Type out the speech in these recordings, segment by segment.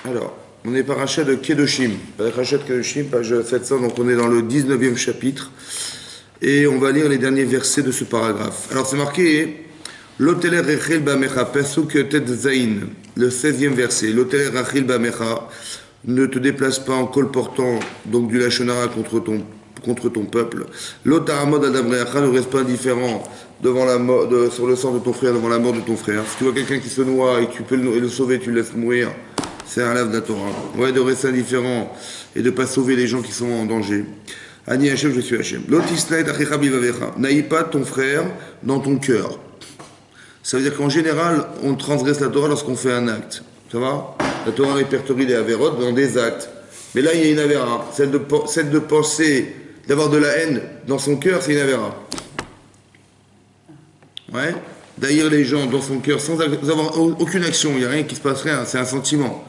Alors, on est parachat de Kedoshim, parachat de Kedoshim, page 700, donc on est dans le 19e chapitre, et on va lire les derniers versets de ce paragraphe. Alors c'est marqué, L'Oteler Rechel Bamecha, Pesuk Tet Zain, le 16e verset, L'Oteler Rechel Bamecha, ne te déplace pas en colportant donc du Lachonara contre ton peuple. L'Otaramod Adamreacha, ne reste pas indifférent devant la mort, sur le sang de ton frère, devant la mort de ton frère. Si tu vois quelqu'un qui se noie et que tu peux le sauver, tu le laisses mourir, c'est un lave de la Torah. Ouais, de rester indifférent et de ne pas sauver les gens qui sont en danger. Ani Hachem, je suis Hachem. L'Otisnaït Achecha Bivavecha, n'aille pas ton frère dans ton cœur. Ça veut dire qu'en général, on transgresse la Torah lorsqu'on fait un acte. Ça va? La Torah répertorie les Averot dans des actes. Mais là, il y a une Avera. Celle de penser, d'avoir de la haine dans son cœur, c'est une Avera. Ouais? D'haïr les gens dans son cœur sans avoir aucune action, il n'y a rien qui se passe, rien, c'est un sentiment.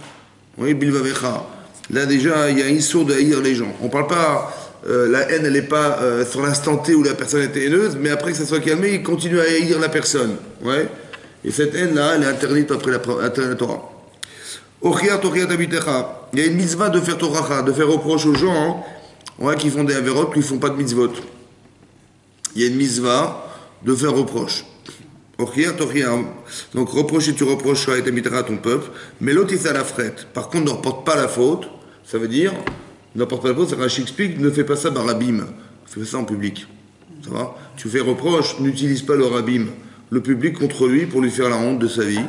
Oui, Bilvavecha. Là, déjà, il y a un issour de haïr les gens. On ne parle pas, la haine, elle n'est pas sur l'instant T où la personne était haineuse, mais après que ça soit calmé, il continue à haïr la personne. Ouais? Et cette haine-là, elle est interdite après la Torah. Il y a une mitzvah de faire Torah, de faire reproche aux gens ouais, qui font des averot, qui ne font pas de mitzvot. Il y a une mitzvah de faire reproche. Donc reprocher, tu reprocheras et t'habiteras à ton peuple, mais l'autre il la frette. Par contre, ne reporte pas la faute, ça veut dire, ne reporte pas la faute, Rashi explique, ne fais pas ça barabim, fais ça en public. Ça va? Tu fais reproche, n'utilise pas le rabim, le public contre lui pour lui faire la honte de sa vie,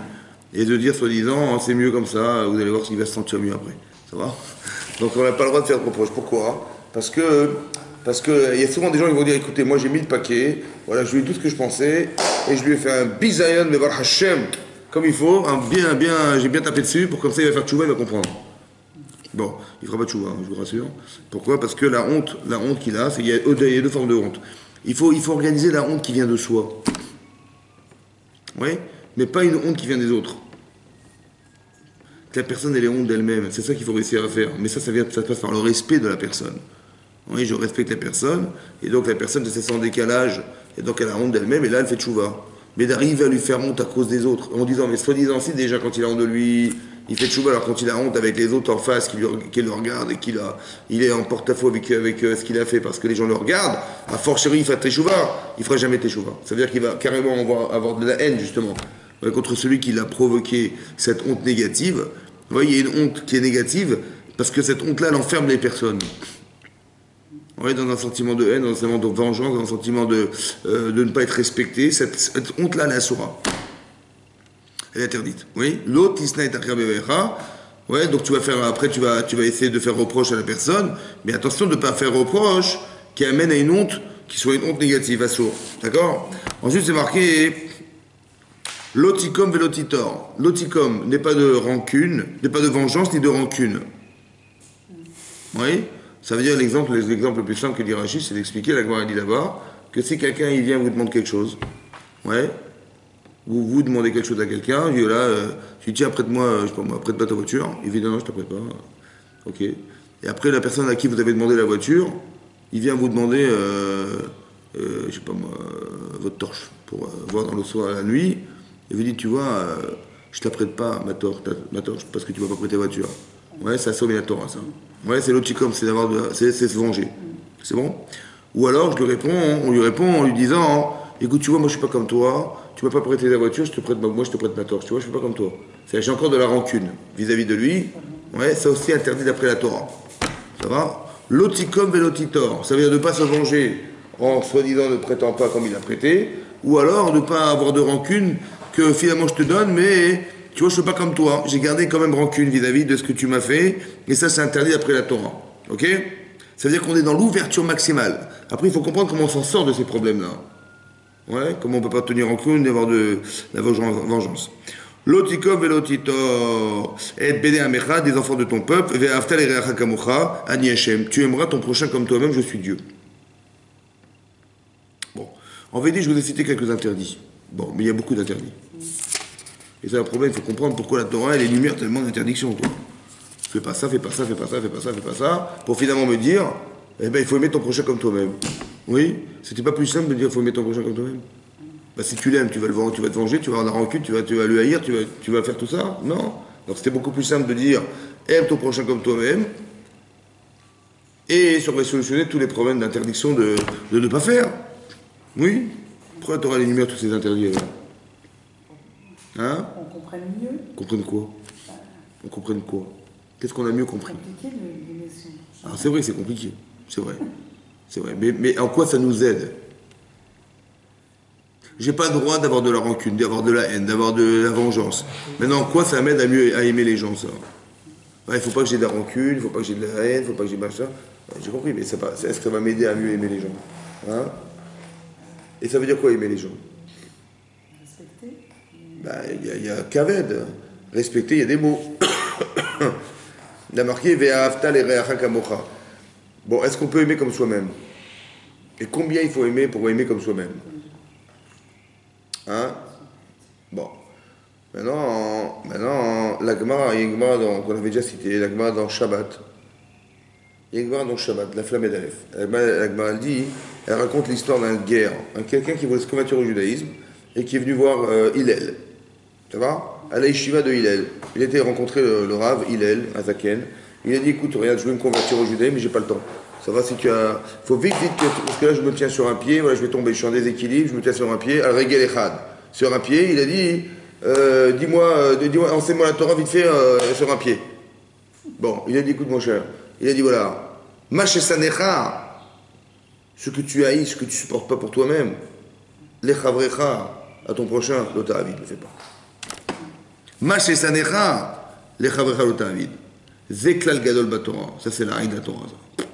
et de dire soi-disant, oh, c'est mieux comme ça, vous allez voir s'il va se sentir mieux après. Ça va? Donc on n'a pas le droit de faire de reproche. Pourquoi? Parce que il y a souvent des gens qui vont dire, écoutez, moi j'ai mis le paquet, voilà, je lui ai dit tout ce que je pensais, et je lui ai fait un bizayon de Bar Hashem, comme il faut, j'ai bien tapé dessus, pour comme ça il va faire tchouva, il va comprendre. Bon, il fera pas de tchouva, je vous rassure. Pourquoi? Parce que la honte qu'il a, c'est qu'il y a deux formes de honte. Il faut organiser la honte qui vient de soi. Oui, mais pas une honte qui vient des autres. Que la personne elle est honte d'elle-même, c'est ça qu'il faut réussir à faire. Mais ça passe par le respect de la personne. Oui, je respecte la personne, et donc la personne se sent en décalage, et donc elle a honte d'elle-même, et là elle fait tchouva. Mais d'arriver à lui faire honte à cause des autres, en disant, mais soi-disant, si déjà quand il a honte de lui, il fait tchouva, alors quand il a honte avec les autres en face, qui le regardent, et il est en porte-à-faux avec ce qu'il a fait, parce que les gens le regardent, à fortiori il fait tchouva, il fera jamais tchouva. Ça veut dire qu'il va carrément avoir de la haine, justement, contre celui qui l'a provoqué cette honte négative. Vous voyez, il y a une honte qui est négative, parce que cette honte-là, elle enferme les personnes. Oui, dans un sentiment de haine, dans un sentiment de vengeance, dans un sentiment de ne pas être respecté. Cette honte-là, elle est assoura. Elle est interdite. Oui. L'autre, Isnaït Achabevecha. Ouais, donc après, tu vas essayer de faire reproche à la personne, mais attention de ne pas faire reproche qui amène à une honte, qui soit une honte négative, assour. D'accord? Ensuite, c'est marqué Lotikom velotitor. Lotikom n'est pas de rancune, n'est pas de vengeance ni de rancune. Oui? Ça veut dire l'exemple le plus simple que dit Rachid, c'est d'expliquer, la Gemara dit là-bas, que si quelqu'un il vient vous demande quelque chose, ouais, vous demandez quelque chose à quelqu'un, il dit là, tu dis tiens prête-moi, prête-moi ta voiture, il dit non, je te prête pas, ok. Et après la personne à qui vous avez demandé la voiture, il vient vous demander, je sais pas moi, votre torche pour voir dans le soir à la nuit, et vous dit tu vois, je te la prête pas ma torche parce que tu vas pas prêter la voiture. Ouais, ça sauve la Torah, ça. Ouais, c'est l'otikom, c'est se venger. C'est bon? Ou alors, on lui répond en lui disant, écoute, tu vois, moi je suis pas comme toi, tu m'as pas prêté la voiture, moi je te prête ma torche, tu vois, je suis pas comme toi. C'est-à-dire, j'ai encore de la rancune vis-à-vis de lui. Ouais, ça aussi interdit d'après la Torah. Ça va? L'otikom velotitor, ça veut dire de ne pas se venger en soi-disant ne prêtant pas comme il a prêté, ou alors de ne pas avoir de rancune que finalement je te donne, mais tu vois, je ne suis pas comme toi. J'ai gardé quand même rancune vis-à-vis de ce que tu m'as fait. Et ça, c'est interdit après la Torah. Ok? Ça veut dire qu'on est dans l'ouverture maximale. Après, il faut comprendre comment on s'en sort de ces problèmes-là. Ouais? Comment on ne peut pas tenir rancune et avoir de la vengeance. Lotikov et lotitor. Et béné amecha, des enfants de ton peuple. Ve'aftal ereacha kamocha. Ani Hashem. Tu aimeras ton prochain comme toi-même, je suis Dieu. Bon. En vérité, je vous ai cité quelques interdits. Bon, mais il y a beaucoup d'interdits. Et c'est un problème, il faut comprendre pourquoi la Torah elle énumère tellement d'interdictions. Fais pas ça, fais pas ça, fais pas ça, fais pas ça, fais pas ça, pour finalement me dire, eh ben il faut aimer ton prochain comme toi-même. Oui, c'était pas plus simple de dire il faut aimer ton prochain comme toi-même. Bah, si tu l'aimes, tu vas te venger, tu vas avoir la rancune, tu vas lui haïr, tu vas faire tout ça. Non, Donc c'était beaucoup plus simple de dire aime ton prochain comme toi-même, et ça aurait solutionné tous les problèmes d'interdiction de ne pas faire. Oui. Pourquoi la Torah énumère tous ces interdits? Hein? On comprenne mieux. Comprenne quoi? On comprenne quoi? Qu'est-ce qu'on a mieux compris? C'est compliqué les notions. Ah, c'est vrai, c'est compliqué. C'est vrai. C'est vrai. Mais en quoi ça nous aide? J'ai pas le droit d'avoir de la rancune, d'avoir de la haine, d'avoir de la vengeance. Maintenant, en quoi ça m'aide à aimer les gens, ça? Il ne faut pas que j'ai de la rancune, il ne faut pas que j'ai de la haine, il ne faut pas que j'ai machin. J'ai compris, mais est-ce que ça va m'aider à mieux aimer les gens? Hein? Et ça veut dire quoi, aimer les gens? Respecter. Il y a kaved. Respecter, il y a des mots. Il a marqué Ve'ahavta l'ereacha kamocha. Bon, est-ce qu'on peut aimer comme soi-même? Et combien il faut aimer pour aimer comme soi-même? Hein? Bon. Maintenant, la Gemara, il y a une Gemara qu'on avait déjà cité, la Gemara dans Shabbat. Il y a une Gemara dans Shabbat, la flamme d'Aleph. La Gemara, elle raconte l'histoire d'un guerre, quelqu'un qui voulait se convertir au judaïsme et qui est venu voir Hillel. Ça va? À la yeshiva de Hillel. Il était rencontré le Rav Hillel, à Zaken. Il a dit écoute, regarde, je veux me convertir au judaïsme, mais j'ai pas le temps. Ça va si tu as. Il faut vite, parce que là je me tiens sur un pied, voilà, je vais tomber, je suis en déséquilibre, je me tiens sur un pied, al regel echad. Sur un pied, il a dit dis-moi, enseigne-moi la Torah vite fait sur un pied. Bon, il a dit écoute mon cher, il a dit voilà, machesanecha, ce que tu haïs, ce que tu supportes pas pour toi-même, lechavrecha, à ton prochain, l'ota'avid, ne le fais pas. Machesanecha, lechavrecha l'ota'avid. Zeklal gadol batorah, ça c'est la règle de la Torah. Ça.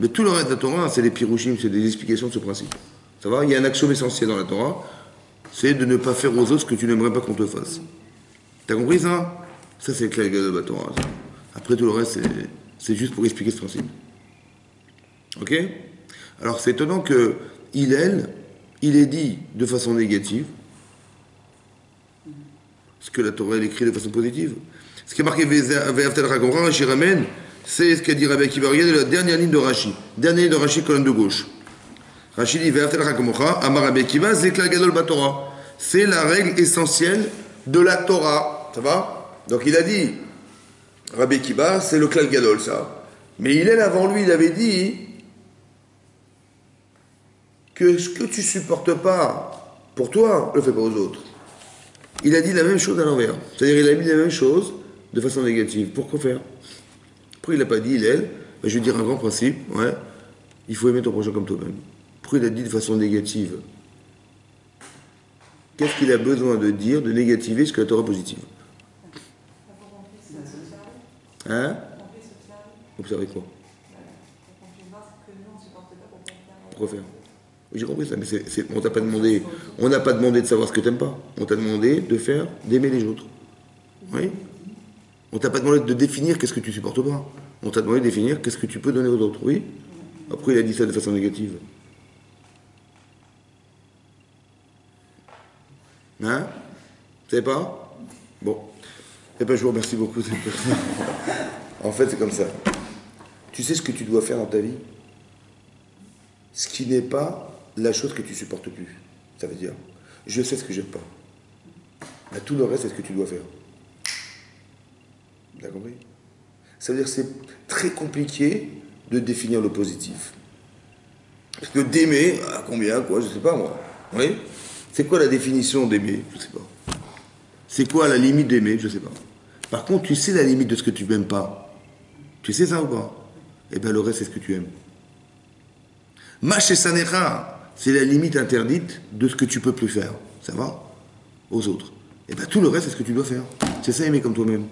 Mais tout le reste de la Torah, c'est des pirouchim, c'est des explications de ce principe. Ça va? Il y a un axiome essentiel dans la Torah, c'est de ne pas faire aux autres ce que tu n'aimerais pas qu'on te fasse. T'as compris ça? Ça c'est le klal gadol batorah. Après tout le reste, c'est juste pour expliquer ce principe. Ok? Alors c'est étonnant que Hillel, il est dit de façon négative, ce que la Torah elle écrit de façon positive. Ce qui est marqué Ve'aftal Rakomra, Rashi ramène, c'est ce qu'a dit Rabbi Akiva. Regardez la dernière ligne de Rashi. Dernière ligne de Rashi, colonne de gauche. Rashi dit Ve'aftal Rakomra, Amar Rabbi Akiva, Zeklal Gadol Batorah. C'est la règle essentielle de la Torah. Ça va? Donc il a dit, Rabbi Akiva, c'est le Klal Gadol, ça. Mais il est avant lui, il avait dit que ce que tu supportes pas pour toi, le fais pas aux autres. Il a dit la même chose à l'envers. C'est-à-dire il a mis la même chose de façon négative. Pourquoi faire? Pourquoi il n'a pas dit, je vais dire un grand principe, ouais, il faut aimer ton prochain comme toi-même. Pourquoi il a dit de façon négative? Qu'est-ce qu'il a besoin de dire, de négativer ce que la Torah positive? Hein? Observer quoi? Pourquoi faire? J'ai compris ça, mais on t'a pas demandé, on n'a pas demandé de savoir ce que t'aimes pas. On t'a demandé d'aimer les autres. Oui? On t'a pas demandé de définir qu'est-ce que tu supportes pas. On t'a demandé de définir qu'est-ce que tu peux donner aux autres. Oui? Après, il a dit ça de façon négative. Hein? Vous savez pas? Bon. Eh bien, je vous remercie beaucoup. En fait, c'est comme ça. Tu sais ce que tu dois faire dans ta vie? Ce qui n'est pas la chose que tu supportes plus. Ça veut dire, je sais ce que j'aime pas. Mais tout le reste, c'est ce que tu dois faire. Vous avez compris? Ça veut dire que c'est très compliqué de définir le positif. Parce que d'aimer, à combien, quoi, je sais pas moi. Oui? C'est quoi la définition d'aimer? Je sais pas. C'est quoi la limite d'aimer? Je sais pas. Par contre, tu sais la limite de ce que tu n'aimes pas. Tu sais ça ou pas? Eh bien, le reste, c'est ce que tu aimes. Machesanecha, c'est la limite interdite de ce que tu peux plus faire. Ça va? Aux autres. Et bien tout le reste, c'est ce que tu dois faire. C'est ça, aimer comme toi-même.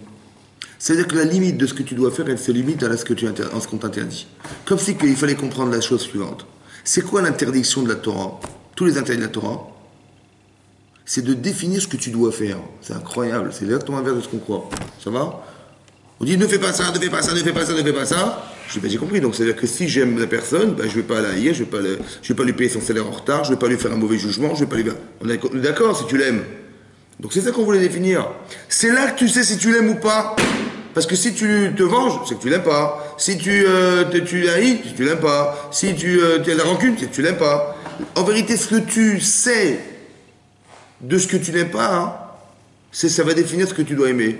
C'est-à-dire que la limite de ce que tu dois faire, elle se limite à ce qu'on t'interdit. Comme si il fallait comprendre la chose suivante. C'est quoi l'interdiction de la Torah? Tous les interdits de la Torah, c'est de définir ce que tu dois faire. C'est incroyable. C'est exactement l'inverse de ce qu'on croit. Ça va? On dit ne fais pas ça, ne fais pas ça, ne fais pas ça, ne fais pas ça. J'ai compris. Donc, c'est-à-dire que si j'aime la personne, je ne vais pas la haïr, je vais pas lui payer son salaire en retard, je ne vais pas lui faire un mauvais jugement, je vais pas lui... On est d'accord si tu l'aimes. Donc, c'est ça qu'on voulait définir. C'est là que tu sais si tu l'aimes ou pas. Parce que si tu te venges, c'est que tu l'aimes pas. Si tu haïs, c'est que tu l'aimes pas. Si tu as de la rancune, c'est que tu l'aimes pas. En vérité, ce que tu sais de ce que tu n'aimes pas, ça va définir ce que tu dois aimer.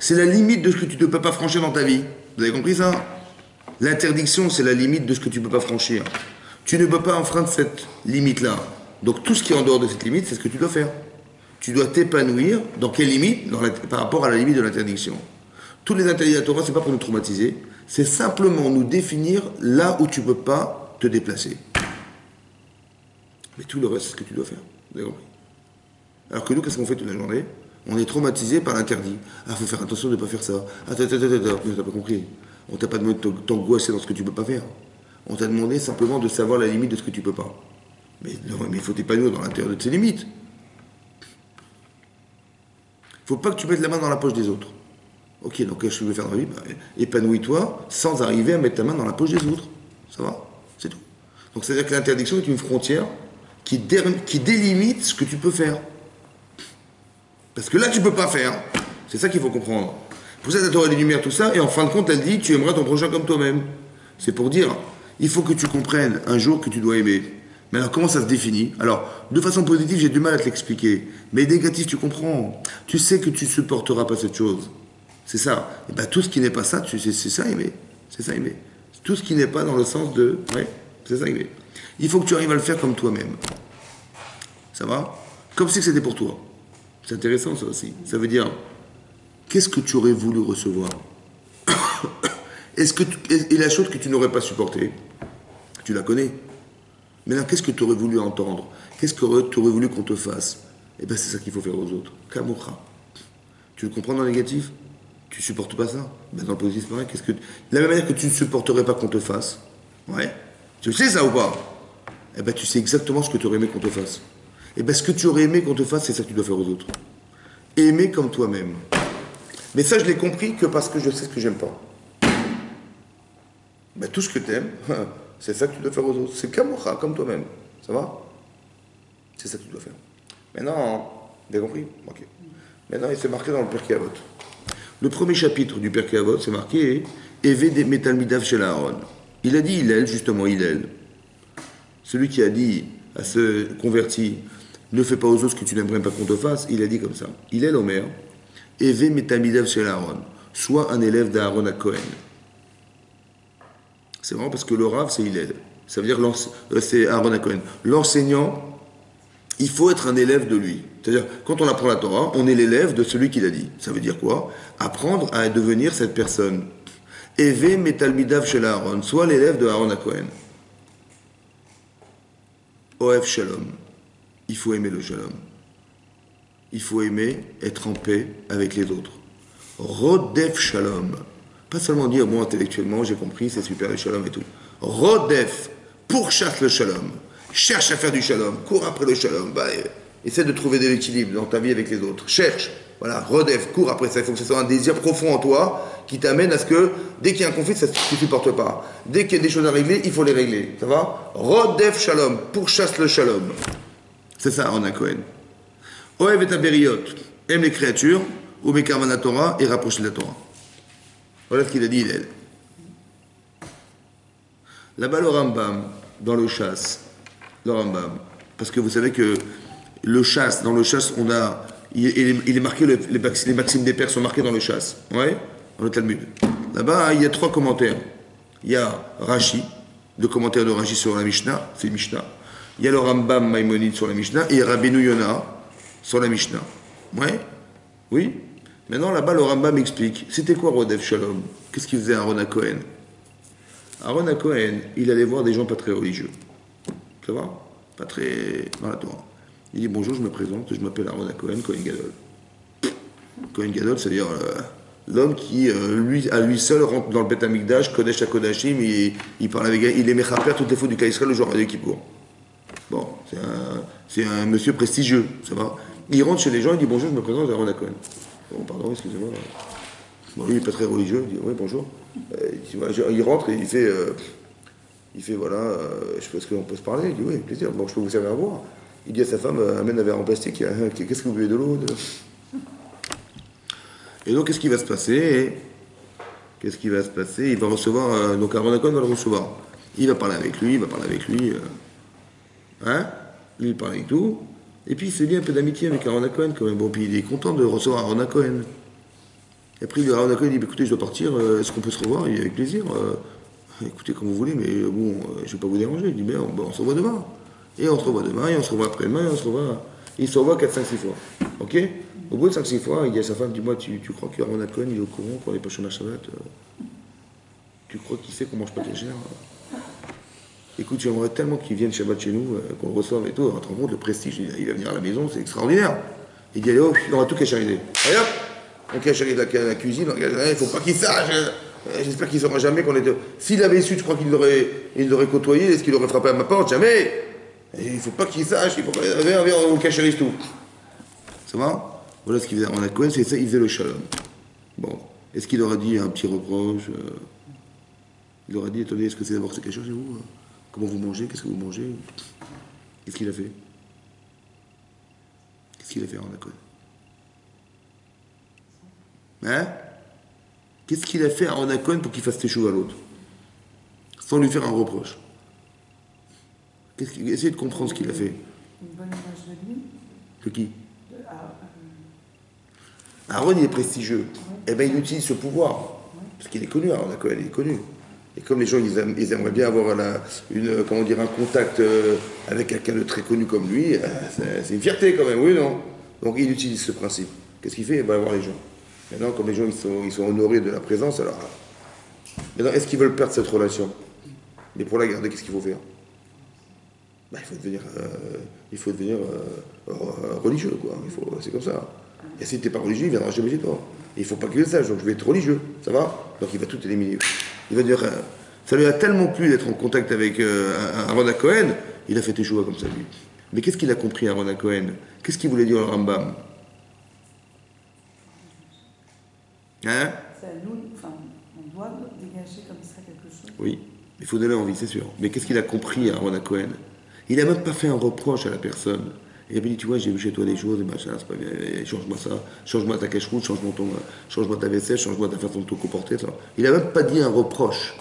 c'est la limite de ce que tu ne peux pas franchir dans ta vie. Vous avez compris ça? L'interdiction, c'est la limite de ce que tu ne peux pas franchir. Tu ne peux pas enfreindre cette limite-là. Donc tout ce qui est en dehors de cette limite, c'est ce que tu dois faire. Tu dois t'épanouir dans quelle limite? Par rapport à la limite de l'interdiction. Tous les interdits de la Torah, ce n'est pas pour nous traumatiser, c'est simplement nous définir là où tu ne peux pas te déplacer. Mais tout le reste, c'est ce que tu dois faire. Vous avez compris? Alors que nous, qu'est-ce qu'on fait toute la journée? On est traumatisé par l'interdit. Ah, il faut faire attention de ne pas faire ça. Ah, t'as pas compris. On t'a pas demandé de t'angoisser dans ce que tu ne peux pas faire. On t'a demandé simplement de savoir la limite de ce que tu ne peux pas. Mais il faut t'épanouir dans l'intérieur de tes limites. Il ne faut pas que tu mettes la main dans la poche des autres. Ok, donc qu'est-ce que tu veux faire dans la vie? Épanouis-toi sans arriver à mettre ta main dans la poche des autres. Ça va? C'est tout. Donc c'est-à-dire que l'interdiction est une frontière qui délimite ce que tu peux faire. Parce que là, tu ne peux pas faire. C'est ça qu'il faut comprendre. Pour ça, la Torah énumère tout ça, et en fin de compte, elle dit, tu aimeras ton prochain comme toi-même. C'est pour dire, il faut que tu comprennes un jour que tu dois aimer. Mais alors, comment ça se définit? Alors, de façon positive, j'ai du mal à te l'expliquer. Mais négatif, tu comprends. Tu sais que tu ne supporteras pas cette chose. C'est ça. Et bien, tout ce qui n'est pas ça, c'est ça aimer. C'est ça aimer. Tout ce qui n'est pas dans le sens de... Ouais, c'est ça aimer. Il faut que tu arrives à le faire comme toi-même. Ça va? Comme si c'était pour toi. C'est intéressant ça aussi. Ça veut dire, qu'est-ce que tu aurais voulu recevoir? Et la chose que tu n'aurais pas supportée, tu la connais. Maintenant, qu'est-ce que tu aurais voulu entendre? Qu'est-ce que tu aurais voulu qu'on te fasse? Eh bien, c'est ça qu'il faut faire aux autres. Kamocha. Tu le comprends dans le négatif? Tu ne supportes pas ça? Ben, dans le positif, c'est pareil. De la même manière que tu ne supporterais pas qu'on te fasse. Ouais. Tu sais ça ou pas? Eh bien, tu sais exactement ce que tu aurais aimé qu'on te fasse. Et bien, ce que tu aurais aimé qu'on te fasse, c'est ça que tu dois faire aux autres. Aimer comme toi-même. Mais ça, je l'ai compris que parce que je sais ce que j'aime pas. Ben, tout ce que tu aimes, c'est ça que tu dois faire aux autres. C'est kamocha, comme toi-même. Ça va? C'est ça que tu dois faire. Maintenant, vous avez compris? Ok. Maintenant, il s'est marqué dans le Pirkei Avot. Le premier chapitre du Pirkei Avot, c'est marqué Eve de Metalmidav Shel Aaron. Il a dit Hillel, justement, Hillel. Celui qui a dit à ce converti, ne fais pas aux autres ce que tu n'aimerais pas qu'on te fasse, il a dit comme ça. Hillel Omer, Eve Metalmidav Shel Aaron. Sois un élève d'Aaron à Cohen. C'est vraiment parce que le Rav, c'est Hillel. Ça veut dire c'est Aaron à Cohen. L'enseignant, il faut être un élève de lui. C'est-à-dire, quand on apprend la Torah, on est l'élève de celui qui l'a dit. Ça veut dire quoi? Apprendre à devenir cette personne. Eve Metalmidav Shel Aaron. Sois l'élève de Aaron à Cohen. Oev Shalom. Il faut aimer le Shalom. Il faut aimer être en paix avec les autres. Rodef Shalom. Pas seulement dire, moi intellectuellement, j'ai compris, c'est super le Shalom et tout. Rodef, pourchasse le Shalom. Cherche à faire du Shalom. Cours après le Shalom. Essaie de trouver de l'équilibre dans ta vie avec les autres. Cherche. Voilà, Rodef, cours après ça. Il faut que ce soit un désir profond en toi qui t'amène à ce que, dès qu'il y a un conflit, ça ne te supporte pas. Dès qu'il y a des choses à régler, il faut les régler. Ça va? Rodef Shalom, pourchasse le Shalom. C'est ça, Aaron à Cohen. Oev et Aberiot, aime les créatures, ou Mekarvan Torah, et rapproche de la Torah. Voilà ce qu'il a dit, Hillel. Là-bas, le Rambam, dans le chasse, le Rambam, parce que vous savez que le chasse, dans le chasse, on a, il est marqué, les maximes des pères sont marqués dans le chasse, ouais, dans le Talmud. Là-bas, il y a 3 commentaires. Il y a Rashi, le commentaire de Rashi sur la Mishnah, c'est Mishnah. Il y a le Rambam Maïmonide sur la Mishnah, et Rabbeinu Yonah sur la Mishnah. Ouais, oui. Maintenant, là-bas, le Rambam explique, c'était quoi Rodef Shalom? Qu'est-ce qu'il faisait Aaron à Cohen? Aaron à Cohen, il allait voir des gens pas très religieux. Ça va? Pas très dans la Torah. Il dit bonjour, je me présente, je m'appelle Aaron à Cohen, Cohen Gadol. Cohen Gadol, c'est-à-dire l'homme qui, à lui seul, rentre dans le Beth Amikdash, Kodesh à Kodashim, il parle avec, il aimait rappeler toutes les fautes du cas Israël le jour de Kippour. Bon, c'est un monsieur prestigieux, ça va? Il rentre chez les gens, il dit bonjour, je me présente, Aaron à Cohen. Bon, pardon, excusez-moi. Bon, lui, il n'est pas très religieux, il dit oui, bonjour. Il rentre et il fait voilà, je pense qu'on peut se parler. Il dit oui, avec plaisir, bon, je peux vous servir à boire. Il dit à sa femme, amène un verre en plastique, qu'est-ce que vous buvez de l'eau Et donc, qu'est-ce qui va se passer? Il va recevoir, donc Aaron à Cohen va le recevoir. Il va parler avec lui, Lui, il parle avec tout. Et puis, il se lie un peu d'amitié avec Aaron à Cohen quand même. Bon, puis il est content de recevoir Aaron à Cohen. Et après, le Aaron Cohen dit, écoutez, je dois partir, est-ce qu'on peut se revoir? Il dit, avec plaisir. Écoutez, comme vous voulez, mais bon, je ne vais pas vous déranger. Il dit, mais on se revoit demain. Et on se revoit demain, et on se revoit après-demain, et on se revoit... Il se revoit 4, 5, 6 fois. Ok? Au bout de 5, 6 fois, il dit à sa femme, dis-moi, tu crois que Aaron Cohen, il est au courant qu'on n'est pas chômage Shabbat? Tu crois qu'il sait qu'on mange pas cachère? Écoute, j'aimerais tellement qu'il vienne Shabbat chez nous, qu'on le reçoive et tout. Tu te rends compte, le prestige, il va venir à la maison, c'est extraordinaire. Il dit, allez hop, on va tout cachériser. Allez hop, on cacherise la cuisine, il ne faut pas qu'il sache. J'espère qu'il ne saura jamais qu'on était... S'il avait su, tu crois qu'il l'aurait côtoyé, est-ce qu'il aurait frappé à ma porte? Jamais. Et il ne faut pas qu'il sache, il faut pas... Viens, on cachérise tout. Ça va? Voilà ce qu'il faisait. On a Cohen, c'est ça, il faisait le shalom. Bon, est-ce qu'il aurait dit un petit reproche? Il aurait dit, attendez, est-ce que c'est d'abord c'est caché chez vous? Comment vous mangez? Qu'est-ce que vous mangez? Qu'est-ce qu'il a fait? Qu'est-ce qu'il a fait, Aaron Cohen? Hein? Qu'est-ce qu'il a fait à Aaron Cohen pour qu'il fasse teshuva à l'autre? Sans lui faire un reproche. Essayez de comprendre ce qu'il a fait. Une bonne image de lui. De qui? Aaron, il est prestigieux. Eh bien, il utilise ce pouvoir. Parce qu'il est connu, Aaron Cohen, il est connu. Et comme les gens, ils aimeraient bien avoir un contact avec quelqu'un de très connu comme lui, c'est une fierté quand même, oui, non? Donc il utilise ce principe. Qu'est-ce qu'il fait? Il va voir les gens. Maintenant, comme les gens, ils sont honorés de la présence, alors... Maintenant, est-ce qu'ils veulent perdre cette relation? Mais pour la garder, qu'est-ce qu'il faut faire? Ben, il faut devenir religieux, quoi. C'est comme ça. Et si tu n'es pas religieux, il viendra jamais chez toi. Et il ne faut pas qu'il le sache, donc je vais être religieux, ça va? Donc il va tout éliminer. Il va dire, ça lui a tellement plu d'être en contact avec Aaron Cohen, il a fait teshuva comme ça, lui. Mais qu'est-ce qu'il a compris, Aaron Cohen? Qu'est-ce qu'il voulait dire le Rambam? Hein? C'est à nous, enfin, on doit dégager comme ça quelque chose. Oui, il faut donner envie, c'est sûr. Mais qu'est-ce qu'il a compris, Aaron Cohen? Il n'a même pas fait un reproche à la personne. Il avait dit, tu vois, j'ai vu chez toi des choses, et machin, c'est pas bien, change-moi ça, change-moi ta cache-route, change-moi ta vaisselle, change-moi ta façon de te comporter, ça. Il n'a même pas dit un reproche.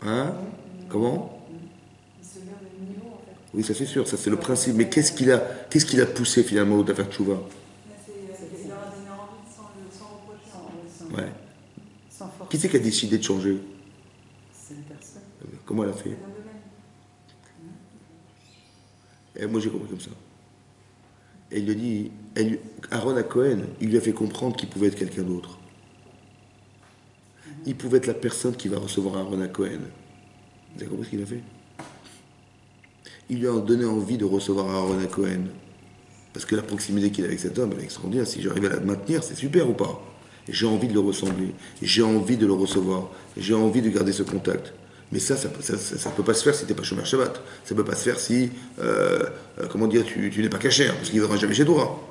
Hein? Comment? Oui, ça c'est sûr, ça c'est le principe. Mais qu'est-ce qu'il a poussé finalement l'autre à faire tchouva? Il leur a donné envie sans reprocher. Ouais. Qui c'est qui a décidé de changer? C'est la personne. Comment elle a fait? Et moi j'ai compris comme ça. Et il lui dit, Aaron Cohen, il lui a fait comprendre qu'il pouvait être quelqu'un d'autre. Il pouvait être la personne qui va recevoir Aaron Cohen. Vous avez compris ce qu'il a fait? Il lui a donné envie de recevoir Aaron Cohen. Parce que la proximité qu'il a avec cet homme, elle est extraordinaire. Si j'arrive à la maintenir, c'est super ou pas? J'ai envie de le ressembler. J'ai envie de le recevoir. J'ai envie de garder ce contact. Mais ça peut pas se faire si tu n'es pas chômeur Shabbat. Ça peut pas se faire si, tu n'es pas cachère, parce qu'il ne viendra jamais chez toi.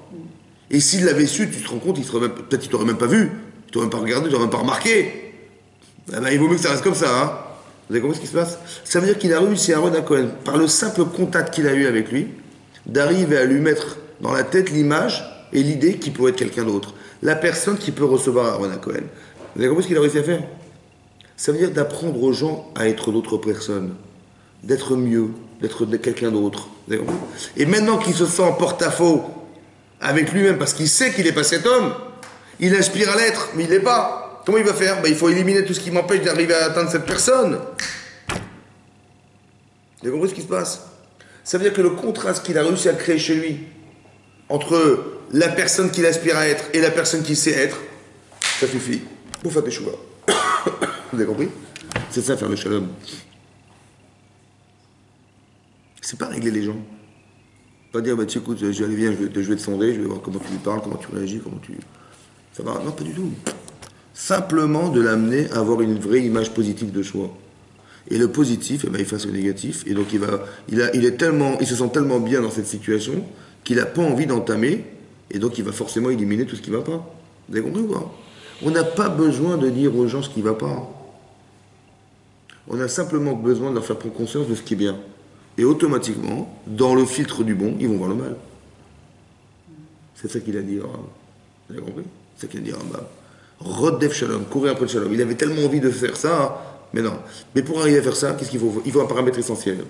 Et s'il l'avait su, tu te rends compte, peut-être qu'il t'aurait même pas vu, il t'aurait même pas regardé, il t'aurait même pas remarqué. Eh ben, il vaut mieux que ça reste comme ça, hein. Vous avez compris ce qui se passe? Ça veut dire qu'il a réussi à Aaron Cohen, par le simple contact qu'il a eu avec lui, d'arriver à lui mettre dans la tête l'image et l'idée qu'il peut être quelqu'un d'autre. La personne qui peut recevoir Aaron Cohen. Vous avez compris ce qu'il a réussi à faire? Ça veut dire d'apprendre aux gens à être d'autres personnes, d'être mieux, d'être quelqu'un d'autre. Et maintenant qu'il se sent en porte-à-faux avec lui-même, parce qu'il sait qu'il n'est pas cet homme, il aspire à l'être, mais il ne l'est pas. Comment il va faire? Il faut éliminer tout ce qui m'empêche d'arriver à atteindre cette personne. Vous avez compris ce qui se passe? Ça veut dire que le contraste qu'il a réussi à créer chez lui, entre la personne qu'il aspire à être et la personne qu'il sait être, ça suffit pour faire des choix. Vous avez compris? C'est ça, faire le shalom. C'est pas régler les gens. Pas dire, tu écoute, viens, je vais te sonder, je vais voir comment tu lui parles, comment tu réagis, comment tu... Ça va? Non, pas du tout. Simplement de l'amener à avoir une vraie image positive de soi. Et le positif, il efface le négatif. Et donc il se sent tellement bien dans cette situation qu'il n'a pas envie d'entamer. Et donc il va forcément éliminer tout ce qui ne va pas. Vous avez compris ou pas? On n'a pas besoin de dire aux gens ce qui ne va pas. On a simplement besoin de leur faire prendre conscience de ce qui est bien. Et automatiquement, dans le filtre du bon, ils vont voir le mal. C'est ça qu'il a dit. Vous avez compris? C'est ça qu'il a dit Rambam. Rodef Shalom, courir après le Shalom. Il avait tellement envie de faire ça, mais non. Mais pour arriver à faire ça, qu'est-ce qu'il faut? Il faut un paramètre essentiel.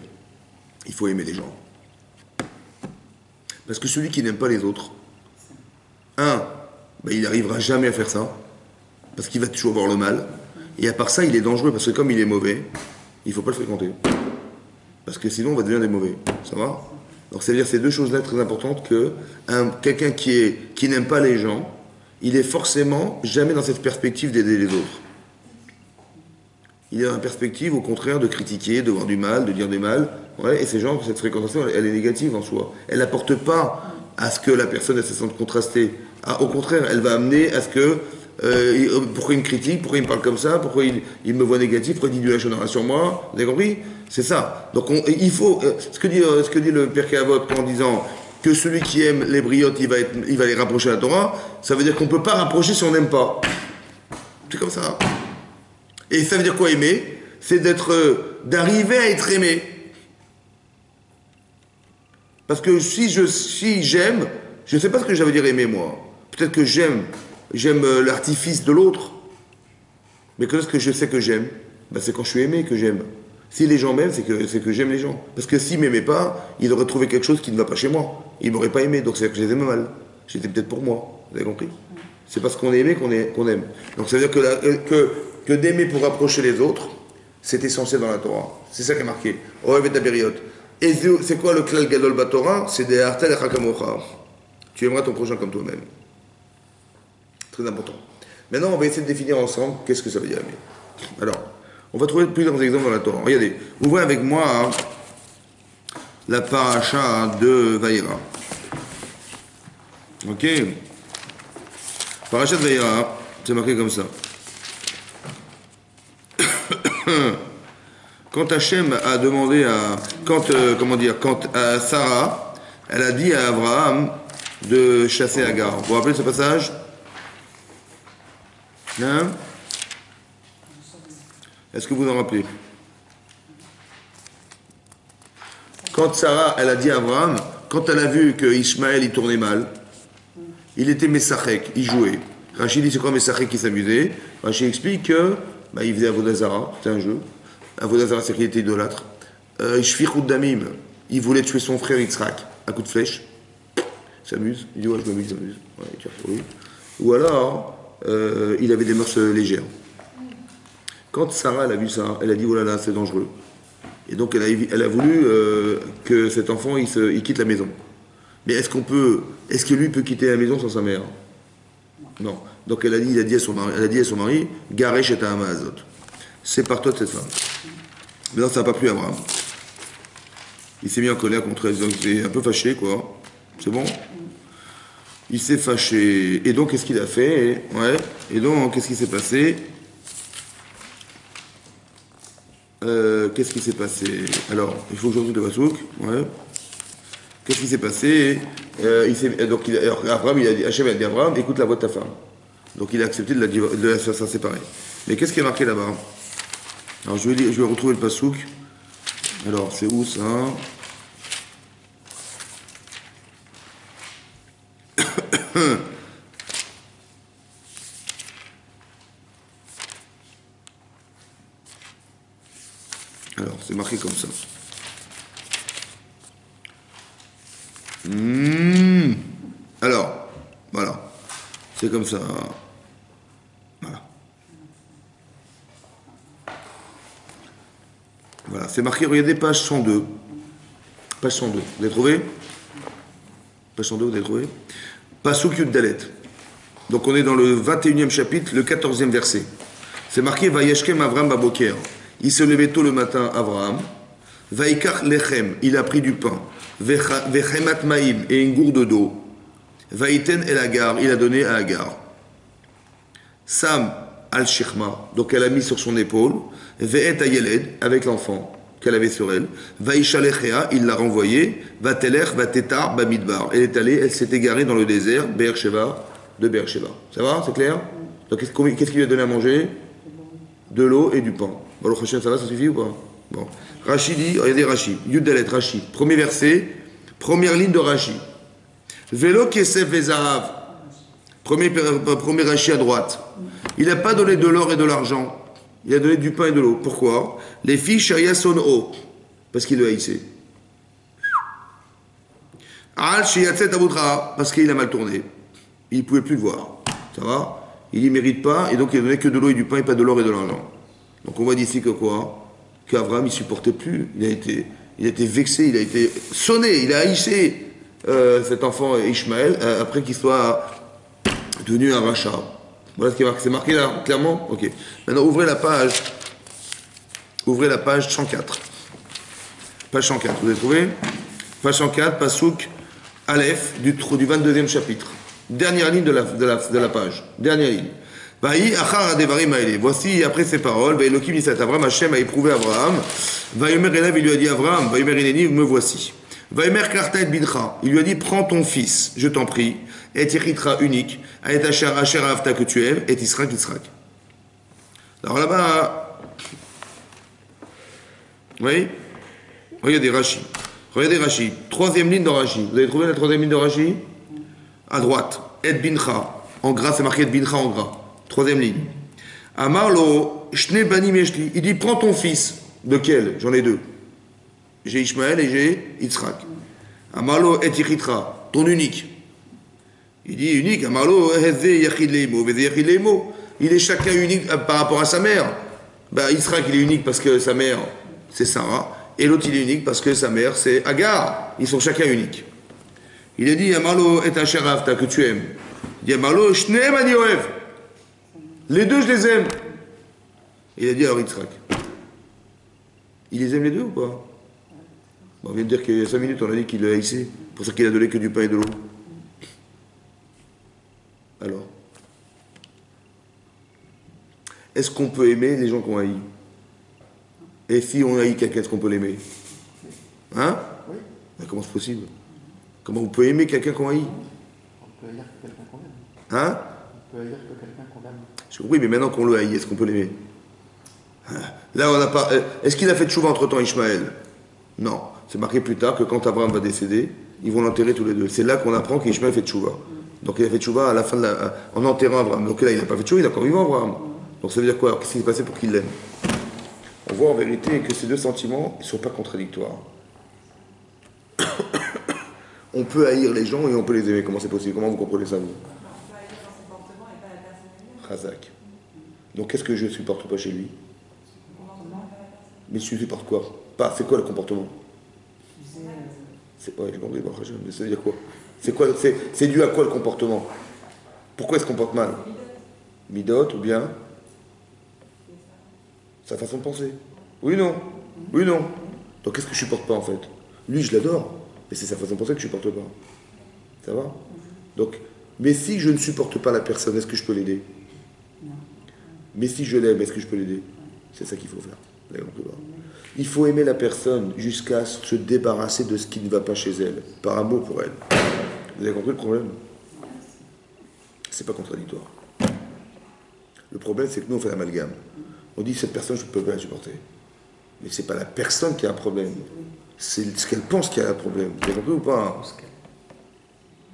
Il faut aimer les gens. Parce que celui qui n'aime pas les autres, ben, il n'arrivera jamais à faire ça, parce qu'il va toujours avoir le mal. Et à part ça, il est dangereux, parce que comme il est mauvais, il ne faut pas le fréquenter. Parce que sinon, on va devenir des mauvais. Ça va? Donc, ça veut dire ces deux choses-là très importantes que quelqu'un qui n'aime pas les gens, il est forcément jamais dans cette perspective d'aider les autres. Il est dans la perspective, au contraire, de critiquer, de voir du mal, de dire du mal. Ouais, et ces gens, cette fréquentation, elle est négative en soi. Elle n'apporte pas à ce que la personne se sente contrastée. Ah, au contraire, elle va amener à ce que pourquoi il me critique, pourquoi il me parle comme ça, pourquoi il me voit négatif, pourquoi il dit du lachonara sur moi. Vous avez compris? C'est ça. Donc il faut ce que dit le Père Kavot en disant que celui qui aime les briottes, il va les rapprocher à la Torah. Ça veut dire qu'on ne peut pas rapprocher si on n'aime pas. C'est comme ça. Et ça veut dire quoi aimer? C'est d'arriver à être aimé. Parce que si j'aime, je ne sais pas ce que ça veut dire aimer moi. Peut-être que j'aime l'artifice de l'autre. Mais quand est-ce que je sais que j'aime? Ben, c'est quand je suis aimé que j'aime. Si les gens m'aiment, c'est que j'aime les gens. Parce que s'ils ne m'aimaient pas, ils auraient trouvé quelque chose qui ne va pas chez moi. Ils ne m'auraient pas aimé, donc c'est que je les aime mal. J'étais peut-être pour moi. Vous avez compris? C'est parce qu'on est aimé qu'on aime. Donc ça veut dire que d'aimer pour rapprocher les autres, c'est essentiel dans la Torah. C'est ça qui est marqué. Ohev et Aberiot. Et c'est quoi le klal gadol batorah? C'est des hartel et chakamocha. Tu aimeras ton prochain comme toi-même. Très important. Maintenant, on va essayer de définir ensemble qu'est-ce que ça veut dire aimer. Alors, on va trouver plusieurs exemples dans la Torah. Regardez, ouvrez avec moi la paracha de Vaïra. Ok? Paracha de Vaïra, c'est marqué comme ça. Quand Hachem a demandé quand Sarah, elle a dit à Abraham de chasser Agar. Vous vous rappelez ce passage? Hein? Est-ce que vous en rappelez? Quand Sarah, elle a dit à Abraham, quand elle a vu que Ishmaël il tournait mal, il était Messachek, il jouait. Rachid dit c'est quoi Messachek qui s'amusait? Rachid explique que il faisait Avodah Zara, c'était un jeu. Avodah Zara, c'est qu'il était idolâtre. Shfichut Damim, il voulait tuer son frère Yitzhak, à coup de flèche. Il s'amuse, il dit ouais, je m'amuse, il s'amuse. Ouais, il tire sur lui. Ou alors, il avait des mœurs légères. Quand Sarah elle a vu ça, elle a dit oh là là, c'est dangereux. Et donc elle a voulu que cet enfant il quitte la maison. Mais est-ce que lui peut quitter la maison sans sa mère? Non. Donc elle a dit à son mari, Garesh et Ta'amazot. Sépare-toi de cette femme. Mais non, ça n'a pas plu à Abraham. Il s'est mis en colère contre elle, donc il est un peu fâché, quoi. C'est bon? Il s'est fâché. Et donc, qu'est-ce qu'il a fait? Ouais. Et donc, qu'est-ce qui s'est passé? Qu'est-ce qui s'est passé? Alors, il faut que je retrouve le pasouk. Ouais. Qu'est-ce qui s'est passé? Abraham, Hachem a dit à Abraham, écoute la voix de ta femme. Donc, il a accepté de la faire séparer. Mais qu'est-ce qui est marqué là-bas? Alors, je vais retrouver le pasouk. Alors, c'est où ça? Alors, c'est marqué comme ça. Alors, voilà. C'est comme ça. Voilà. Voilà, c'est marqué, regardez, page 102. Page 102. Vous avez trouvé? Page 102, vous avez trouvé? Pasuk Yud Dalet. Donc on est dans le 21e chapitre, le 14e verset. C'est marqué Vayeshkem Avram Baboker. Il se levait tôt le matin, Abraham. Vaikach Lechem, il a pris du pain. Vechemat Maïm, et une gourde d'eau. Vaïten El Agar, il a donné à Agar. Sam al Shechma, donc elle a mis sur son épaule. Ve'et Ayeled, avec l'enfant qu'elle avait sur elle. Vaïchalechea, il l'a renvoyé. Vatelech, Vatetar, Bamidbar. Elle est allée, elle s'est égarée dans le désert, Beersheba, de Beersheba. Ça va, c'est clair? Donc qu'est-ce qu'il lui a donné à manger? De l'eau et du pain. Bon, le Hachem, ça va, ça suffit ou pas? Bon. Rashi dit, regardez Rashi, Yudalet, Rashi. Premier verset, première ligne de Rashi. Vélo Kesef Vezarav. Premier Rashi à droite. Il n'a pas donné de l'or et de l'argent. Il a donné du pain et de l'eau. Pourquoi? Les filles Shaya son eau. Parce qu'il le haïssait. Al Shiyatzet Abutra. Parce qu'il a mal tourné. Il ne pouvait plus le voir. Ça va? Il n'y mérite pas, et donc il n'a donné que de l'eau et du pain et pas de l'or et de l'argent. Donc on voit d'ici que quoi? Qu'Abraham, il supportait plus. Il a été vexé, il a été sonné, il a haïssé cet enfant Ishmaël après qu'il soit devenu un rachat. Voilà ce qui est marqué. C'est marqué là, clairement? Ok. Maintenant, ouvrez la page 104. Page 104, vous avez trouvé? Page 104, Pasouk Aleph du 22e chapitre. Dernière ligne de la page. Dernière ligne. Voici après ces paroles, Elohim dit à Abraham, Hachem a éprouvé Abraham. Vayomer Elav, il lui a dit Abraham, Vayomer Ineni, me voici. Vayomer Karta et Bidcha, il lui a dit prends ton fils, je t'en prie, et Yechitra unique, et Asher Avta que tu aimes, et Israq. Alors là-bas, oui, regardez Rashi, troisième ligne de Rashi. Vous avez trouvé la troisième ligne de Rashi? À droite, Et Bincha, en gras, c'est marqué Et Bincha en gras. Troisième ligne. Amarlo, Shne Bani Meshli. Il dit prends ton fils. De quel? J'en ai deux. J'ai Ishmaël et j'ai Yitzhak. Amarlo et Yichitra, ton unique. Il dit unique. Amarlo, Heze Yachid Leimo, Veze Yachid Leimo. Il est chacun unique par rapport à sa mère. Bah, Yitzhak, il est unique parce que sa mère, c'est Sarah. Et l'autre, il est unique parce que sa mère, c'est Agar. Ils sont chacun uniques. Il a dit Amarlo et Asher Avta que tu aimes. Il dit Amarlo, Shne Bani Oev. Les deux, je les aime. Il a dit alors Yitzhak. Il les aime les deux ou pas? On vient de dire qu'il y a 5 minutes, on a dit qu'il le haïssait. C'est pour ça qu'il a donné que du pain et de l'eau. Alors, est-ce qu'on peut aimer les gens qu'on haït? Et si on haït quelqu'un, est-ce qu'on peut l'aimer? Hein? Oui. Mais comment c'est possible? Comment on peut aimer quelqu'un qu'on haït? On peut haïr que quelqu'un qu'on aime. Hein? On peut haïr que quelqu'un qu'on aime. Oui, mais maintenant qu'on le haït, est-ce qu'on peut l'aimer? Là, on n'a pas. Est-ce qu'il a fait tchouva entre-temps, Ishmaël? Non. C'est marqué plus tard que quand Abraham va décéder, ils vont l'enterrer tous les deux. C'est là qu'on apprend qu'Ishmaël fait tchouva. Donc il a fait tchouva à la fin en enterrant Abraham. Donc là, il n'a pas fait tchouva, il est encore vivant, Abraham. Donc ça veut dire quoi? Qu'est-ce qui s'est passé pour qu'il l'aime? On voit en vérité que ces deux sentiments ne sont pas contradictoires. On peut haïr les gens et on peut les aimer. Comment c'est possible? Comment vous comprenez ça, vous? On peut aller dans son comportement et pas la personne elle-même. Razak. Donc qu'est-ce que je ne supporte pas chez lui? Mais tu supportes quoi? Pas, c'est quoi le comportement? Ouais, j'ai compris, mais ça veut dire quoi? C'est dû à quoi le comportement? Pourquoi il se comporte mal? Midot ou bien sa façon de penser? Oui, non. Oui, non. Donc qu'est-ce que je supporte pas en fait? Lui, je l'adore, mais c'est sa façon de penser que je supporte pas. Ça va? Donc, mais si je ne supporte pas la personne, est-ce que je peux l'aider? Mais si je l'aime, est-ce que je peux l'aider? C'est ça qu'il faut faire. Il faut aimer la personne jusqu'à se débarrasser de ce qui ne va pas chez elle, par amour pour elle. Vous avez compris le problème? C'est pas contradictoire. Le problème, c'est que nous, on fait l'amalgame. On dit, cette personne, je ne peux pas la supporter. Mais c'est pas la personne qui a un problème. C'est ce qu'elle pense qui a un problème. Vous avez compris ou pas?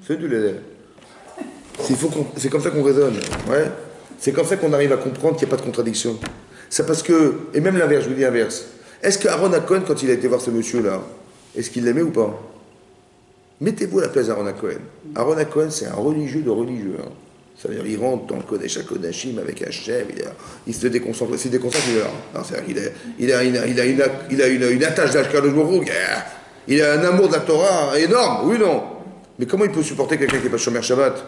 C'est du lait. C'est comme ça qu'on raisonne. Ouais. C'est comme ça qu'on arrive à comprendre qu'il n'y a pas de contradiction. C'est parce que, et même l'inverse, je vous dis l'inverse. Est-ce qu'Aaron Cohen, quand il a été voir ce monsieur-là, est-ce qu'il l'aimait ou pas? Mettez-vous à la place d'Aaron Cohen. Aaron Cohen, c'est un religieux de religieux. Hein. C'est-à-dire, il rentre dans le Kodesh HaKodashim avec Hachem, il se déconcentre. S'il déconcentre, il est là. C'est-à-dire qu'il a une attache d'Ashkadosh Baruch Hu, il a un amour de la Torah énorme, oui non. Mais comment il peut supporter quelqu'un qui n'est pas Shomer Shabbat?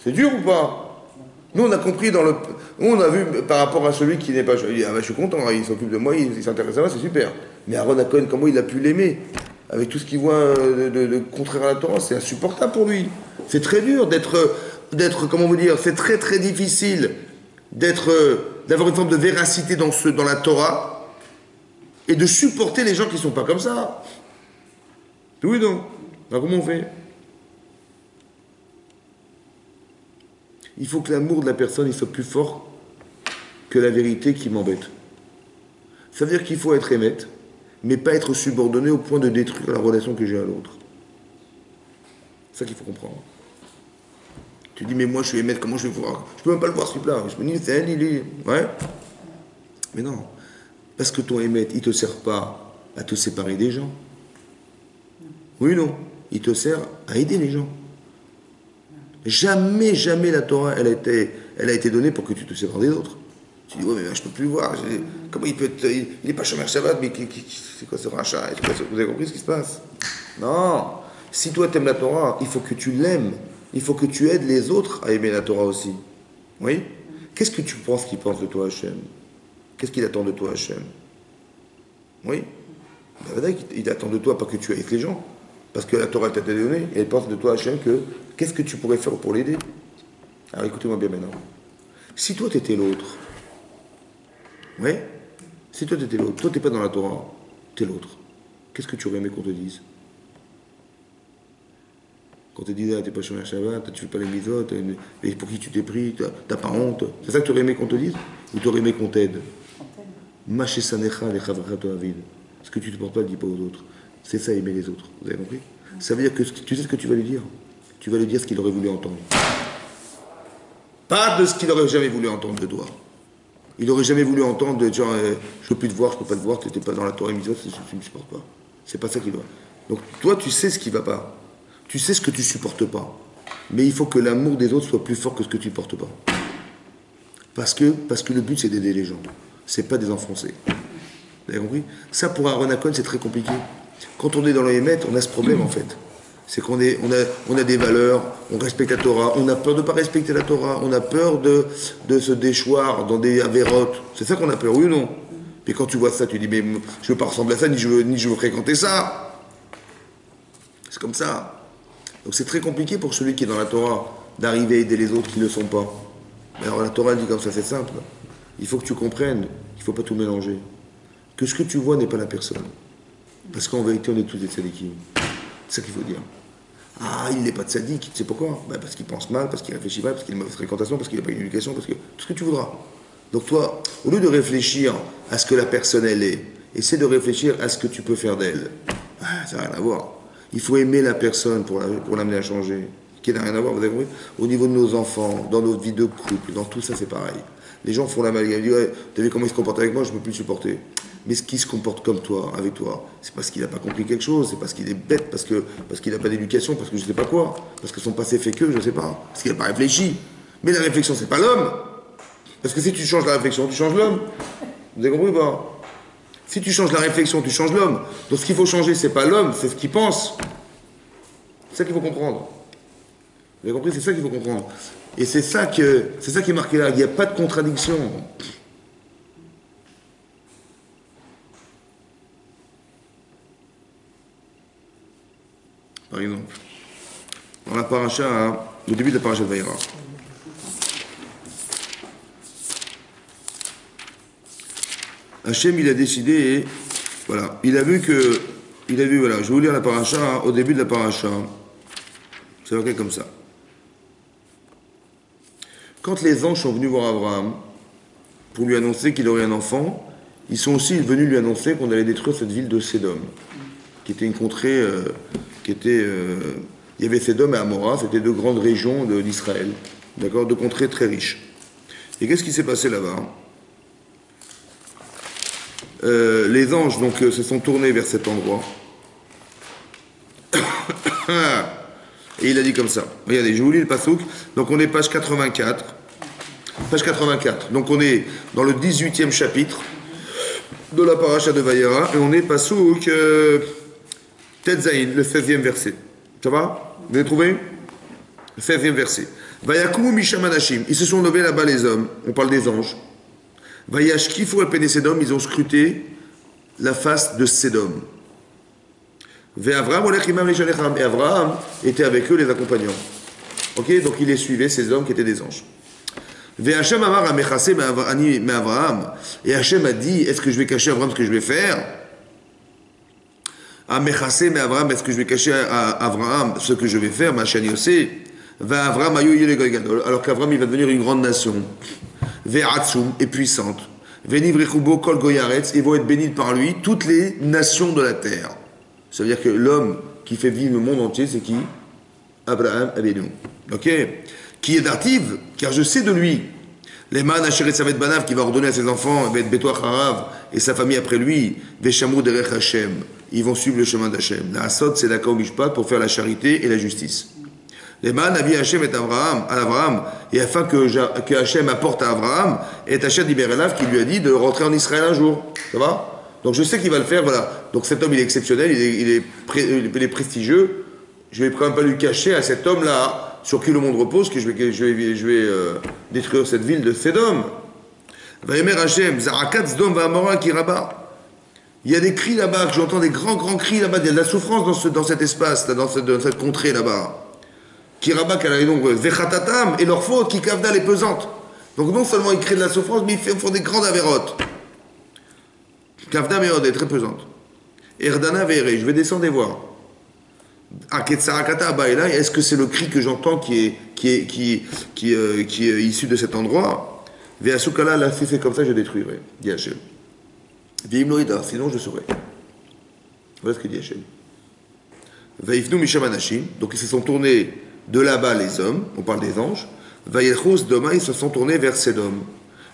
C'est dur ou pas? Nous, on a compris nous, on a vu par rapport à celui qui n'est pas. Il dit, ah ben, je suis content, il s'occupe de moi, il s'intéresse à moi, c'est super. Mais Aaron Cohen, comment il a pu l'aimer? Avec tout ce qu'il voit de contraire à la Torah, c'est insupportable pour lui. C'est très dur d'être, comment vous dire, c'est très très difficile d'avoir une forme de véracité dans la Torah et de supporter les gens qui ne sont pas comme ça. Oui, non. Alors comment on fait? Il faut que l'amour de la personne il soit plus fort que la vérité qui m'embête. Ça veut dire qu'il faut être émette, mais pas être subordonné au point de détruire la relation que j'ai à l'autre. C'est ça qu'il faut comprendre. Tu dis, mais moi je suis émette, comment je vais voir? Je peux même pas le voir ce type-là. Je me dis, c'est elle, il est. Ouais. Mais non. Parce que ton émette, il ne te sert pas à te séparer des gens. Oui, non. Il te sert à aider les gens. Jamais, jamais la Torah, elle a été donnée pour que tu te sépares des autres. Tu dis, ouais, mais je peux plus le voir. Comment il peut être. Il n'est pas Shomer Shabbat, mais c'est quoi ce rachat? Vous avez compris ce qui se passe? Non. Si toi t'aimes la Torah, il faut que tu l'aimes. Il faut que tu aides les autres à aimer la Torah aussi. Oui? Qu'est-ce que tu penses qu'il pense de toi, Hachem? Qu'est-ce qu'il attend de toi, Hachem? Oui? Ben, il attend de toi pas que tu aides les gens. Parce que la Torah t'a été donnée, et elle pense de toi, Hachem, que qu'est-ce que tu pourrais faire pour l'aider? Alors écoutez-moi bien maintenant. Si toi t'étais l'autre, oui? Si toi t'étais l'autre, toi t'es pas dans la Torah, t'es l'autre. Qu'est-ce que tu aurais aimé qu'on te dise? Quand on te disait, t'es pas sur un Shabbat, tu fais pas les mitzvot, et pour qui tu t'es pris, t'as pas honte. C'est ça que tu aurais aimé qu'on te dise? Ou tu aurais aimé qu'on t'aide? Maché sanecha le chavra toavid. Ce que tu ne portes pas, ne dis pas aux autres. C'est ça, aimer les autres. Vous avez compris? Ça veut dire que tu sais ce que tu vas lui dire? Tu vas lui dire ce qu'il aurait voulu entendre. Pas de ce qu'il aurait jamais voulu entendre de toi. Il aurait jamais voulu entendre de genre, je peux plus te voir, je peux pas te voir, tu n'étais pas dans la Torah mitzvot, tu ne me supportes pas. C'est pas ça qu'il doit. Donc toi, tu sais ce qui va pas. Tu sais ce que tu supportes pas. Mais il faut que l'amour des autres soit plus fort que ce que tu ne portes pas. Parce que le but, c'est d'aider les gens. C'est pas des enfoncer. Vous avez compris? Ça, pour Aaron Hakon, c'est très compliqué. Quand on est dans l'Ohémet, on a ce problème, en fait. C'est qu'on on a des valeurs, on respecte la Torah, on a peur de ne pas respecter la Torah, on a peur de se déchoir dans des avérotes. C'est ça qu'on a peur, oui ou non? Mais quand tu vois ça, tu dis, mais je ne veux pas ressembler à ça, ni je veux fréquenter ça. C'est comme ça. Donc c'est très compliqué pour celui qui est dans la Torah d'arriver à aider les autres qui ne le sont pas. Mais alors la Torah dit comme ça, c'est simple. Il faut que tu comprennes qu'il ne faut pas tout mélanger. Que ce que tu vois n'est pas la personne. Parce qu'en vérité, on est tous des tzadikim. C'est ça qu'il faut dire. Ah, il n'est pas tzaddik, tu sais pourquoi? Parce qu'il pense mal, parce qu'il réfléchit mal, parce qu'il a une mauvaise fréquentation, parce qu'il n'a pas une éducation, parce que tout ce que tu voudras. Donc toi, au lieu de réfléchir à ce que la personne elle est, essaie de réfléchir à ce que tu peux faire d'elle. Ça n'a rien à voir. Il faut aimer la personne pour l'amener à changer. Qui n'a rien à voir, vous avez compris? Au niveau de nos enfants, dans notre vie de couple, dans tout ça, c'est pareil. Les gens font l'amalgame. Ils disent, ouais, t'as vu comment il se comporte avec moi, je ne peux plus le supporter. Mais ce qui se comporte comme toi, avec toi, c'est parce qu'il n'a pas compris quelque chose, c'est parce qu'il est bête, parce qu'il n'a pas d'éducation, parce que je ne sais pas quoi, parce que son passé fait que, je ne sais pas, parce qu'il n'a pas réfléchi. Mais la réflexion, c'est pas l'homme. Parce que si tu changes la réflexion, tu changes l'homme. Vous avez compris ou pas? Si tu changes la réflexion, tu changes l'homme. Donc ce qu'il faut changer, c'est pas l'homme, c'est ce qu'il pense. C'est ça qu'il faut comprendre. Vous avez compris? C'est ça qu'il faut comprendre. Et c'est ça qui est marqué là. Il n'y a pas de contradiction. Par exemple, dans la paracha, au début de la paracha de Vaïra. Hachem, il a décidé, voilà, il a vu, voilà, je vais vous lire la paracha, au début de la paracha. C'est marqué comme ça. Quand les anges sont venus voir Abraham pour lui annoncer qu'il aurait un enfant, ils sont aussi venus lui annoncer qu'on allait détruire cette ville de Sédom, qui était une contrée, il y avait Sédom et Amora, c'était deux grandes régions d'Israël, d'accord, deux contrées très riches. Et qu'est-ce qui s'est passé là-bas? Les anges donc se sont tournés vers cet endroit. Et il a dit comme ça. Regardez, je vous lis le pasouk. Donc on est page 84. Page 84. Donc on est dans le 18e chapitre de la paracha de Vaïra. Et on est pasouk Tetzaïn, le 16e verset. Ça va? Vous avez trouvé? Le 16e verset. Vayakumu misham anashim. Ils se sont levés là-bas les hommes. On parle des anges. Vayashkifu al pene Sédom, ils ont scruté la face de Sédom. Et Abraham était avec eux les accompagnants. Ok, donc il les suivait, ces hommes qui étaient des anges. Et Hachem a dit, est-ce que je vais cacher à Abraham ce que je vais faire? Est-ce que je vais cacher à Abraham ce que je vais faire? Alors qu'Abraham il va devenir une grande nation. Et puissante. Ils vont être bénis par lui toutes les nations de la terre. Ça veut dire que l'homme qui fait vivre le monde entier, c'est qui? Abraham Avinu. Ok? Qui est dative, car je sais de lui. Les man Asher Savet Banav, qui va ordonner à ses enfants, Betoach Harav, et sa famille après lui, Veshamru Derech Hashem. Ils vont suivre le chemin d'Hachem. La Asod, c'est d'accord au Mishpat pour faire la charité et la justice. Les man a vu Hachem et Abraham, et afin que Hachem apporte à Abraham, et Hachem d'Iberelav qui lui a dit de rentrer en Israël un jour. Ça va? Donc je sais qu'il va le faire, voilà. Donc cet homme il est exceptionnel, il est prestigieux. Je vais quand même pas lui cacher à cet homme-là, sur qui le monde repose, que je vais détruire cette ville de Sédom. Vayemer Hachem, Zarakat Sdom Va'amora Kiraba. Il y a des cris là-bas, j'entends des grands cris là-bas, il y a de la souffrance dans cet espace, dans cette contrée là-bas. Kiraba, donc Vechatatam, et leur faute, qui Kavda est pesante. Donc non seulement ils créent de la souffrance, mais ils font des grandes avérotes. Kavda Meod est très pesante. Erdana Vere, je vais descendre et voir. Aketsarakata Abaela, est-ce que c'est le cri que j'entends qui est issu de cet endroit? Veasukala, là, si c'est comme ça, je détruirai, dit Hachem. Vimloïda, sinon je saurai. Voilà ce que dit Hachem. Vaïfnu Misham Anashim, donc ils se sont tournés de là-bas les hommes, on parle des anges. Vaïchous Doma, ils se sont tournés vers Sédom.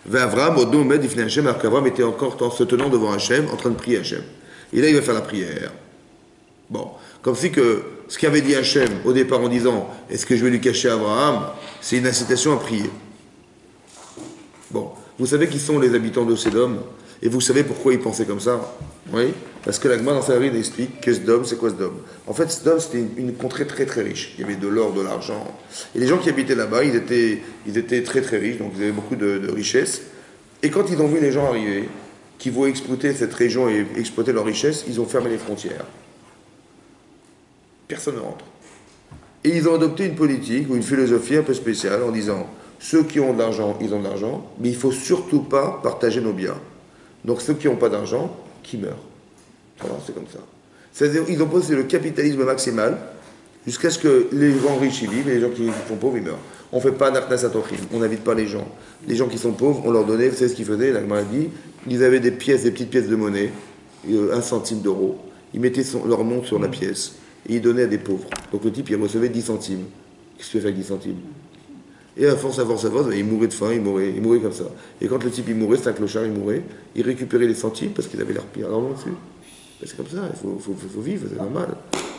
Vavram, Odomed, Ifne Hachem, alors qu'Avram était encore se tenant devant Hachem, en train de prier Hachem. Et là, il va faire la prière. Bon, comme si que ce qu'avait dit Hachem au départ en disant est-ce que je vais lui cacher à Abraham, c'est une incitation à prier. Bon, vous savez qui sont les habitants de Sédom, et vous savez pourquoi ils pensaient comme ça. Oui, parce que l'Agma dans sa ride explique que Sdom, c'est quoi Sdom? En fait, Sdom, c'était une contrée très très riche. Il y avait de l'or, de l'argent. Et les gens qui habitaient là-bas, ils étaient très très riches, donc ils avaient beaucoup de richesses. Et quand ils ont vu les gens arriver, qui voulaient exploiter cette région et exploiter leur richesse, ils ont fermé les frontières. Personne ne rentre. Et ils ont adopté une politique ou une philosophie un peu spéciale en disant ceux qui ont de l'argent, ils ont de l'argent, mais il ne faut surtout pas partager nos biens. Donc ceux qui n'ont pas d'argent, qui meurent. Voilà, c'est comme ça. C'est-à-dire, ils ont posé le capitalisme maximal jusqu'à ce que les gens riches y vivent et les gens qui sont pauvres, ils meurent. On ne fait pas d'Arknas Atochim, on n'invite pas les gens. Les gens qui sont pauvres, on leur donnait, vous savez ce qu'ils faisaient, la Gemara dit, ils avaient des petites pièces de monnaie, 1 centime d'euro, ils mettaient leur nom sur la pièce et ils donnaient à des pauvres. Donc le type, il recevait 10 centimes. Qu'est-ce que tu fais avec 10 centimes? Et à force, il mourait de faim, il mourait comme ça. Et quand le type il mourait, c'est un clochard, il mourait, il récupérait les centimes parce qu'il avait l'air pire dans le dessus. Ben, c'est comme ça, il faut vivre, c'est normal.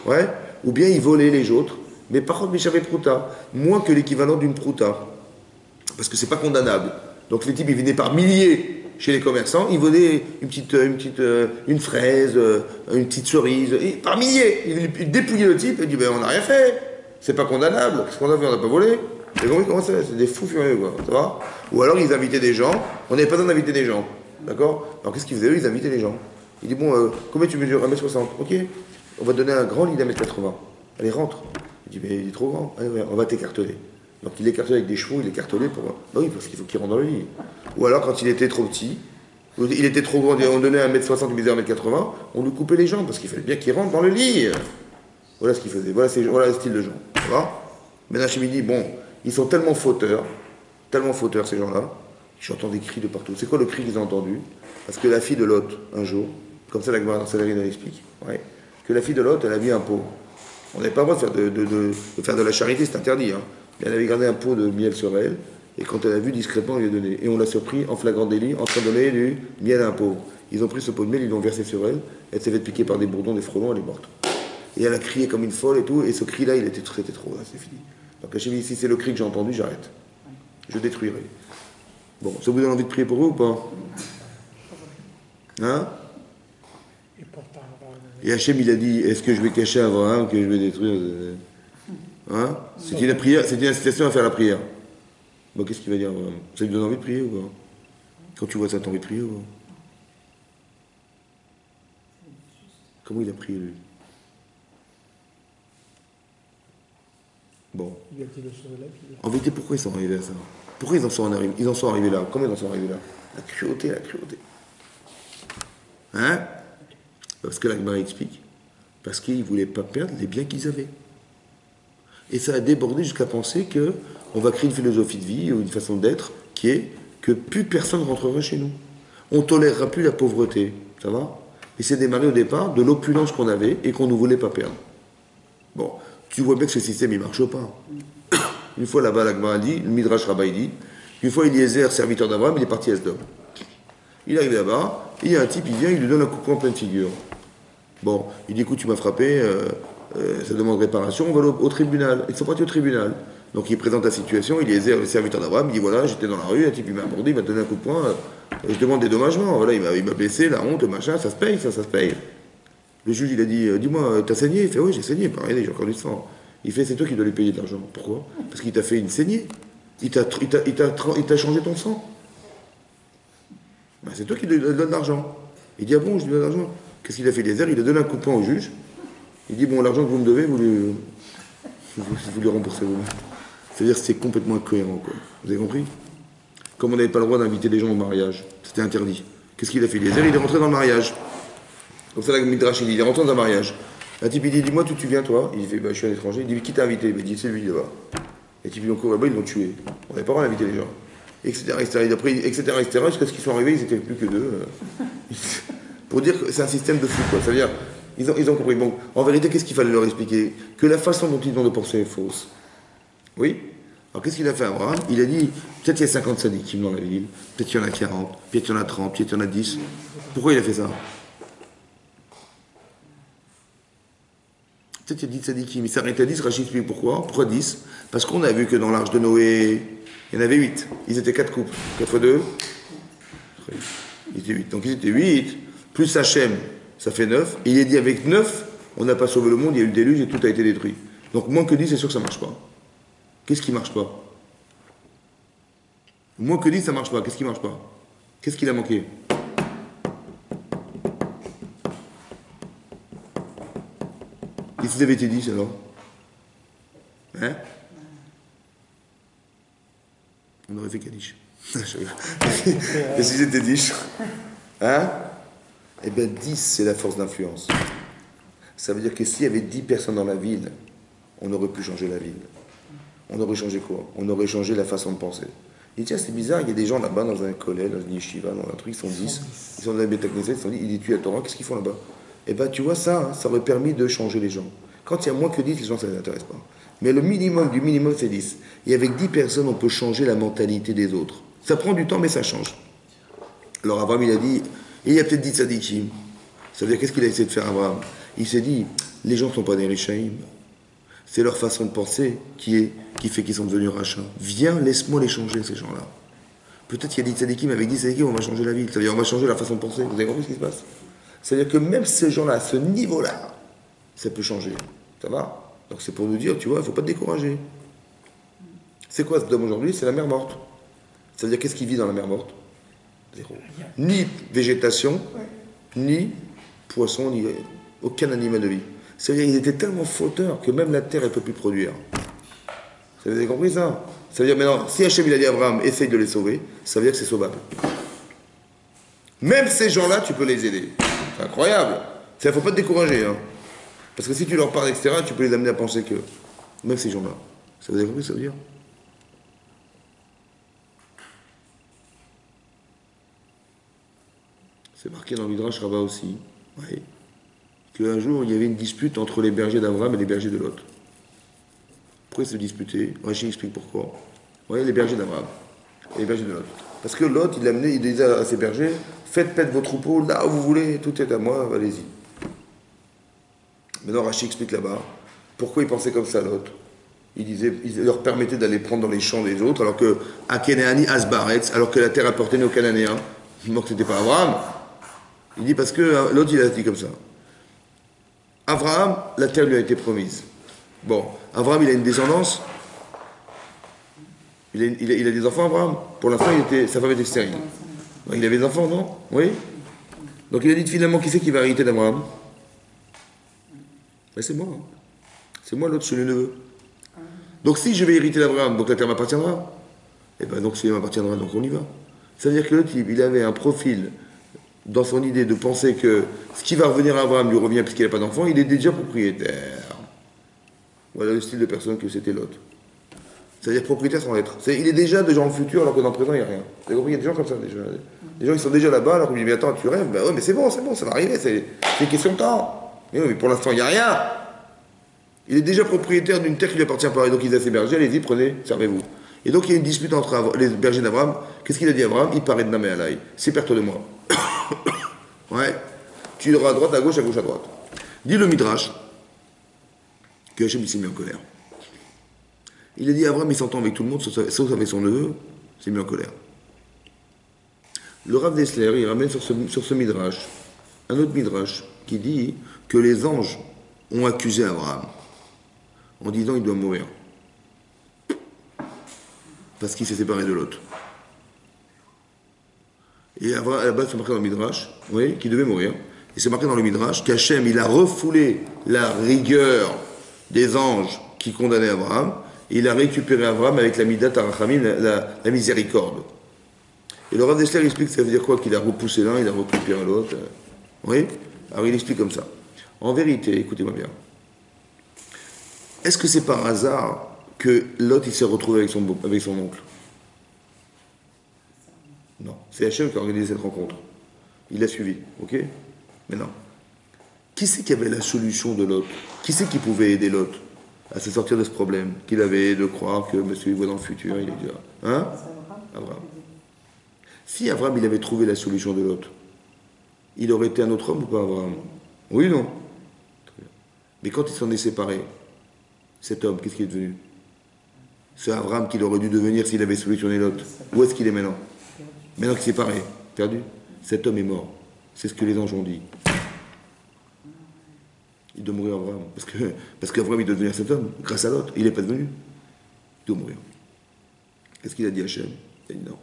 Ouais. Ou bien il volait les autres, mais par contre, Michavé Prouta, moins que l'équivalent d'une Prouta. Parce que c'est pas condamnable. Donc les types, ils venaient par milliers chez les commerçants, ils venaient une fraise, une petite cerise, et par milliers. Ils dépouillaient le type et disaient, ben on n'a rien fait, c'est pas condamnable, qu'est-ce qu'on a fait, on n'a pas volé. Vous avez compris comment c'est des fous furieux, quoi, ça va? Ou alors ils invitaient des gens, on n'avait pas besoin d'inviter des gens, d'accord? Alors qu'est-ce qu'ils faisaient eux? Ils invitaient les gens. Ils disent, bon, combien tu mesures? 1m60, ok, on va te donner un grand lit d'1m80. Allez, rentre. Il dit, mais il est trop grand. Allez, ouais, on va t'écarteler. Donc il l'écartelait avec des chevaux, il l'écartelait pour... Bah oui, parce qu'il faut qu'il rentre dans le lit. Ou alors quand il était trop petit, il était trop grand, on donnait 1m60, il mesure 1m80, on lui coupait les jambes, parce qu'il fallait bien qu'il rentre dans le lit. Voilà ce qu'il faisait, voilà le style de gens. Ça va? Maintenant, chez midi, bon, ils sont tellement fauteurs ces gens-là, j'entends des cris de partout. C'est quoi le cri qu'ils ont entendu? Parce que la fille de Lot, un jour, comme ça la Gemara dans Salarine elle explique, ouais, que la fille de Lot, elle a vu un pot. On n'avait pas le droit de faire de la charité, c'est interdit. Hein. Mais elle avait gardé un pot de miel sur elle, et quand elle a vu discrètement, elle lui a donné. Et on l'a surpris en flagrant délit, en train de donner du miel à un pauvre. Ils ont pris ce pot de miel, ils l'ont versé sur elle, elle s'est fait piquer par des bourdons, des frelons, elle est morte. Et elle a crié comme une folle et tout, et ce cri-là, il était trop, là, c'est fini. Donc Hachem dit, si c'est le cri que j'ai entendu, j'arrête. Je détruirai. Bon, ça vous donne envie de prier pour eux ou pas? Hein? Et Hachem, il a dit, est-ce que je vais cacher à Abraham, que je vais détruire? Hein? C'est une prière, c'est une incitation à faire la prière. Bon, qu'est-ce qu'il va dire Abraham? Ça lui donne envie de prier ou pas? Quand tu vois ça, t'as envie de prier ou pas? Comment il a prié, lui? Bon. En vérité, pourquoi ils sont arrivés à ça? Pourquoi ils en sont arrivés là? Comment ils en sont arrivés là? La cruauté. Hein? Parce que la Gemara explique. Parce qu'ils ne voulaient pas perdre les biens qu'ils avaient. Et ça a débordé jusqu'à penser qu'on va créer une philosophie de vie ou une façon d'être qui est que plus personne ne rentrera chez nous. On ne tolérera plus la pauvreté. Ça va? Et c'est démarré au départ de l'opulence qu'on avait et qu'on ne voulait pas perdre. Bon. Tu vois bien que ce système, il ne marche pas. Une fois là-bas, la Gemara dit, le Midrash Rabbah dit, une fois Eliezer, serviteur d'Abraham, il est parti à Sdom. Il arrive là-bas, et il y a un type, il vient, il lui donne un coup de poing en pleine figure. Bon, il dit, écoute, tu m'as frappé, ça demande réparation, on va au tribunal. Ils sont partis au tribunal. Donc il présente la situation, il est le serviteur d'Abraham, il dit voilà, j'étais dans la rue, un type il m'a abordé, il m'a donné un coup de poing, je demande des dommagements, voilà, il m'a blessé, la honte, le machin, ça se paye, ça se paye. Le juge il a dit, dis-moi, t'as saigné? Il fait oui, j'ai saigné, pareil, j'ai encore du sang. Il fait c'est toi qui dois lui payer de l'argent. Pourquoi? Parce qu'il t'a fait une saignée. Il t'a changé ton sang. Ben, c'est toi qui lui donnes de l'argent. Il dit ah bon, je lui donne de l'argent. Qu'est-ce qu'il a fait Eliezer? Il a donné un coup de poing au juge. Il dit bon, l'argent que vous me devez, vous le remboursez vous-même. C'est-à-dire que c'est complètement incohérent, quoi. Vous avez compris? Comme on n'avait pas le droit d'inviter les gens au mariage, c'était interdit. Qu'est-ce qu'il a fait Eliezer? Il est rentré dans le mariage. Comme ça, la Midrash, il est rentré dans un mariage. Un type, il dit dis-moi d'où tu viens, toi? Il dit bah, je suis un étranger. Il dit qui t'a invité? Il dit c'est lui là-bas. Et types, ils ont couru là-bas, ils l'ont tué. On n'avait pas le droit d'inviter les gens. Etc. Jusqu'à ce qu'ils soient arrivés, ils n'étaient plus que deux. Pour dire que c'est un système de fou, quoi. Ça veut dire, ils ont compris. Bon, en vérité, qu'est-ce qu'il fallait leur expliquer? Que la façon dont ils ont de penser est fausse. Oui? Alors qu'est-ce qu'il a fait Abraham? Il a dit, peut-être il y a 50 sadikim dans la ville, peut-être il y en a 40, peut-être il y en a 30, peut-être il y en a 10. Pourquoi il a fait ça? Peut-être il y a 10 sadikim, il s'arrête à 10, Rachid explique pourquoi. Pourquoi 10? Parce qu'on a vu que dans l'arche de Noé, il y en avait 8. Ils étaient 4 couples. 4 fois 2, ils étaient 8. Donc ils étaient 8, plus Hachem, ça fait 9. Et il est dit avec 9, on n'a pas sauvé le monde, il y a eu le déluge et tout a été détruit. Donc moins que 10, c'est sûr que ça ne marche pas. Qu'est-ce qui ne marche pas? Moins que 10, ça ne marche pas. Qu'est-ce qui ne marche pas? Qu'est-ce qu'il a manqué? Et si ça avait été 10 alors? Hein? On aurait fait Kaddish. Et si c'était 10? Hein? Eh bien 10, c'est la force d'influence. Ça veut dire que s'il y avait 10 personnes dans la ville, on aurait pu changer la ville. On aurait changé quoi? On aurait changé la façon de penser. Il dit tiens, c'est bizarre, il y a des gens là-bas dans un collège, dans une yeshiva, dans un truc, ils sont 10. Ils sont dans la Beth-Knesset, ils sont dit, ils étudient la Torah, qu'est-ce qu'ils font là-bas? Eh bien tu vois ça, hein, ça aurait permis de changer les gens. Quand il y a moins que 10, les gens, ça ne les intéresse pas. Mais le minimum du minimum, c'est 10. Et avec 10 personnes, on peut changer la mentalité des autres. Ça prend du temps, mais ça change. Alors Abraham, il a dit, et il y a peut-être 10 sadikim. Ça veut dire, qu'est-ce qu'il a essayé de faire Abraham? Il s'est dit, les gens ne sont pas des richaïm. C'est leur façon de penser qui fait qu'ils sont devenus rachats. Viens, laisse-moi les changer, ces gens-là. Peut-être qu'il y a 10 sadikim, avec 10 sadikim, on va changer la ville. Ça veut dire, on va changer leur façon de penser. Vous avez compris ce qui se passe? C'est-à-dire que même ces gens-là, à ce niveau-là, ça peut changer. Ça va? Donc c'est pour nous dire, tu vois, il ne faut pas te décourager. C'est quoi ce dôme aujourd'hui? C'est la mer morte. Ça veut dire qu'est-ce qui vit dans la mer morte? Zéro. Ni végétation, ni poisson, ni aucun animal de vie. C'est-à-dire qu'ils étaient tellement fauteurs que même la terre, elle ne peut plus produire. Vous avez compris ça? Ça veut dire maintenant, si Hachem il a dit à Abraham, essaye de les sauver, ça veut dire que c'est sauvable. Même ces gens-là, tu peux les aider. C'est incroyable. Il ne faut pas te décourager. Hein. Parce que si tu leur parles, etc., tu peux les amener à penser que, même ces gens-là, ça vous avez compris, ça veut dire? C'est marqué dans le Midrash Rabbah aussi, oui, qu'un jour, il y avait une dispute entre les bergers d'Abraham et les bergers de Lot. Pourquoi ils se disputaient? Rachid explique pourquoi. Vous voyez, les bergers d'Abraham et les bergers de Lot. Parce que Lot, il disait à ses bergers, faites paître vos troupeaux là où vous voulez, tout est à moi, allez-y. Maintenant, Rachid explique là-bas pourquoi il pensait comme ça, Lot. Il leur permettait d'aller prendre dans les champs des autres, alors que Akenéani Asbaretz, alors que la terre appartenait aux Cananéens, donc c'était pas Abraham. Il dit parce que l'autre il a dit comme ça. Abraham, la terre lui a été promise. Bon, Abraham il a une descendance. Il a des enfants, Abraham. Pour l'instant, sa femme était stérile. Il avait des enfants, non? Oui. Donc il a dit finalement qui c'est qui va hériter d'Abraham? Ben, c'est moi. C'est moi l'autre, je suis le neveu. Donc si je vais hériter d'Abraham, donc la terre m'appartiendra. Et ben donc si elle m'appartiendra, donc on y va. Ça veut dire que l'autre, il avait un profil dans son idée de penser que ce qui va revenir à Abraham lui revient puisqu'il n'a pas d'enfant, il est déjà propriétaire. Voilà le style de personne que c'était l'autre. C'est-à-dire propriétaire sans être. Il est déjà dans le futur alors que dans le présent il n'y a rien. Vous avez compris? Il y a des gens comme ça déjà. Les gens ils sont déjà là-bas alors qu'on lui dit mais attends tu rêves? Ben ouais mais c'est bon, ça va arriver, c'est une question de temps. Mais oui mais pour l'instant il n'y a rien. Il est déjà propriétaire d'une terre qui lui appartient pas. Et donc il a ses bergers, allez-y, prenez, servez-vous. Et donc il y a une dispute entre les bergers d'Abraham. Qu'est-ce qu'il a dit à Abraham? Il paraît de Namé Alaï. Sépare-toi de moi. Ouais. Tu iras à droite, à gauche, à droite. Dit le Midrash. que Hachem il s'est mis en colère. Il a dit Abraham il s'entend avec tout le monde, sauf avec son neveu, il s'est mis en colère. Le Rav Dessler, il ramène sur ce midrash, un autre midrash, qui dit que les anges ont accusé Abraham en disant il doit mourir. Parce qu'il s'est séparé de Lot. Et à la base, c'est marqué dans le Midrash, oui, qu'il devait mourir. Et c'est marqué dans le Midrash qu'Hachem, il a refoulé la rigueur des anges qui condamnaient Abraham, et il a récupéré Abraham avec la Midat Arachamim, la miséricorde. Et le Rav Dessler explique que ça veut dire quoi? Qu'il a repoussé l'un, il a récupéré l'autre. Oui? Alors il explique comme ça. En vérité, écoutez-moi bien. Est-ce que c'est par hasard que Lot il s'est retrouvé avec son oncle? Non. C'est Hachem qui a organisé cette rencontre. Il l'a suivi, ok? Mais non. Qui c'est qui avait la solution de Lot? Qui c'est qui pouvait aider Lot à se sortir de ce problème qu'il avait de croire que monsieur il voit dans le futur, il est déjà. Hein? Abraham. Si Abraham il avait trouvé la solution de Lot, il aurait été un autre homme ou pas Abraham? Oui, non. Mais quand il s'en est séparé, cet homme, qu'est-ce qu'il est devenu? C'est Abraham qu'il aurait dû devenir s'il avait solutionné Lot. Où est-ce qu'il est maintenant? Maintenant qu'il s'est séparé, perdu. Cet homme est mort. C'est ce que les anges ont dit. Il doit mourir Abraham. Parce qu'Abraham il doit devenir cet homme, grâce à Lot. Il n'est pas devenu. Il doit mourir. Qu'est-ce qu'il a dit à Hachem? Il a dit non.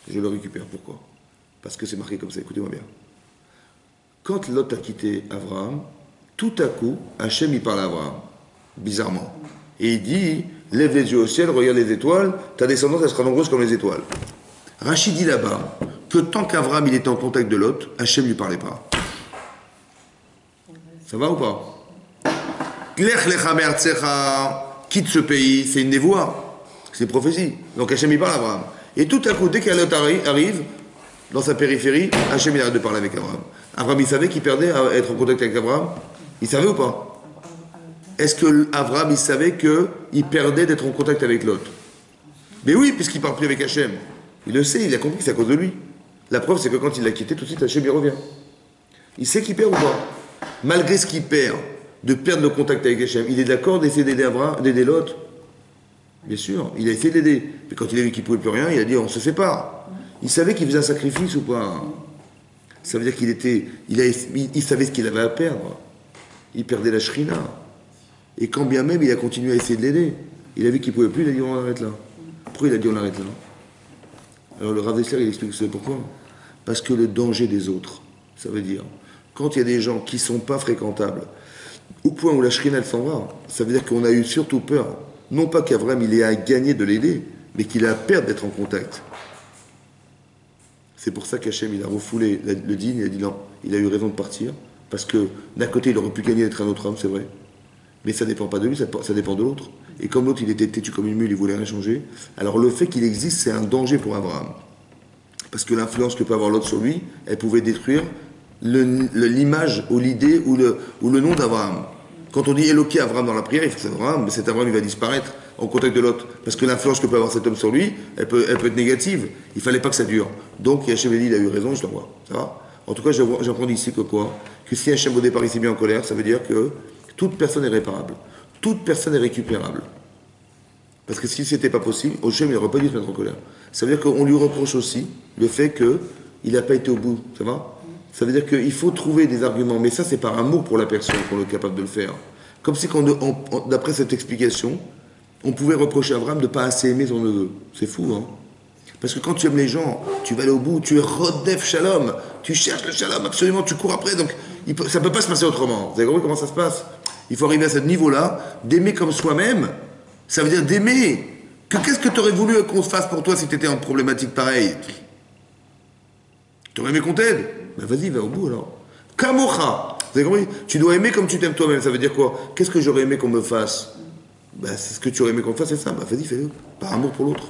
Je le récupère. Pourquoi? Parce que c'est marqué comme ça. Écoutez-moi bien. Quand Lot a quitté Abraham, tout à coup, Hachem il parle à Abraham. Bizarrement. Et il dit, lève les yeux au ciel, regarde les étoiles, ta descendance elle sera nombreuse comme les étoiles. Rachid dit là-bas que tant qu'Abraham il était en contact de Lot, Hachem ne lui parlait pas. Ça va ou pas? Lech lecha me'artzecha, quitte ce pays, c'est une névoie, c'est une prophétie. Donc Hachem il parle à Abraham. Et tout à coup, dès qu'Alot arrive, dans sa périphérie, Hachem il arrête de parler avec Abraham. Abraham il savait qu'il perdait à être en contact avec Abraham? Il savait ou pas? Est-ce que Abraham il savait qu'il perdait d'être en contact avec Lot? Mais oui, puisqu'il ne parle plus avec Hachem. Il le sait, il a compris que c'est à cause de lui. La preuve, c'est que quand il l'a quitté, tout de suite, Hachem, il revient. Il sait qu'il perd ou pas? Malgré ce qu'il perd, de perdre le contact avec Hachem, il est d'accord d'essayer d'aider Abraham, d'aider Lot? Bien sûr, il a essayé d'aider. Mais quand il a vu qu'il ne pouvait plus rien, il a dit, on se sépare. Il savait qu'il faisait un sacrifice ou pas? Ça veut dire il savait ce qu'il avait à perdre. Il perdait la shrina. Et quand bien même, il a continué à essayer de l'aider. Il a vu qu'il ne pouvait plus, il a dit, on arrête là. Pourquoi il a dit, on arrête là? Alors le Rav Dessler, il explique c'est pourquoi. Parce que le danger des autres, ça veut dire, quand il y a des gens qui ne sont pas fréquentables, au point où la shrina elle s'en va, ça veut dire qu'on a eu surtout peur, non pas qu'Abraham il ait à gagner de l'aider, mais qu'il a à perdre d'être en contact. C'est pour ça qu'Hachem il a refoulé le dîne, il a dit non, il a eu raison de partir, parce que d'un côté il aurait pu gagner d'être un autre homme, c'est vrai, mais ça ne dépend pas de lui, ça dépend de l'autre. Et comme l'autre, il était têtu comme une mule, il voulait rien changer. Alors le fait qu'il existe, c'est un danger pour Abraham. Parce que l'influence que peut avoir l'autre sur lui, elle pouvait détruire l'image ou l'idée ou le nom d'Abraham. Quand on dit éloquer Abraham dans la prière, il faut que c'est Abraham, mais cet Abraham, il va disparaître en contact de l'autre. Parce que l'influence que peut avoir cet homme sur lui, elle peut être négative. Il ne fallait pas que ça dure. Donc Hachem dit, il a eu raison, je l'envoie. Ça va? En tout cas, j'apprends d'ici que quoi? Que si Hachem au départ il s'est mis en colère, ça veut dire que toute personne est réparable. Toute personne est récupérable. Parce que si ce n'était pas possible, Hachem n'aurait pas dû se mettre en colère. Ça veut dire qu'on lui reproche aussi le fait qu'il n'a pas été au bout. Ça va? Ça veut dire qu'il faut trouver des arguments. Mais ça, c'est par amour pour la personne qu'on est capable de le faire. Comme si, d'après cette explication, on pouvait reprocher à Abraham de ne pas assez aimer son neveu. C'est fou, hein? Parce que quand tu aimes les gens, tu vas aller au bout, tu es rodef shalom. Tu cherches le shalom, absolument, tu cours après. Donc, ça ne peut pas se passer autrement. Vous avez compris comment ça se passe? Il faut arriver à ce niveau-là, d'aimer comme soi-même. Ça veut dire d'aimer. Qu'est-ce que tu aurais voulu qu'on se fasse pour toi si tu étais en problématique pareille? Tu aurais aimé qu'on t'aide? Ben vas-y, va au bout alors. Kamocha. Vous avez compris? Tu dois aimer comme tu t'aimes toi-même. Ça veut dire quoi? Qu'est-ce que j'aurais aimé qu'on me fasse? Ben c'est ce que tu aurais aimé qu'on te fasse, c'est ça. Ben vas-y, fais-le. Par amour pour l'autre.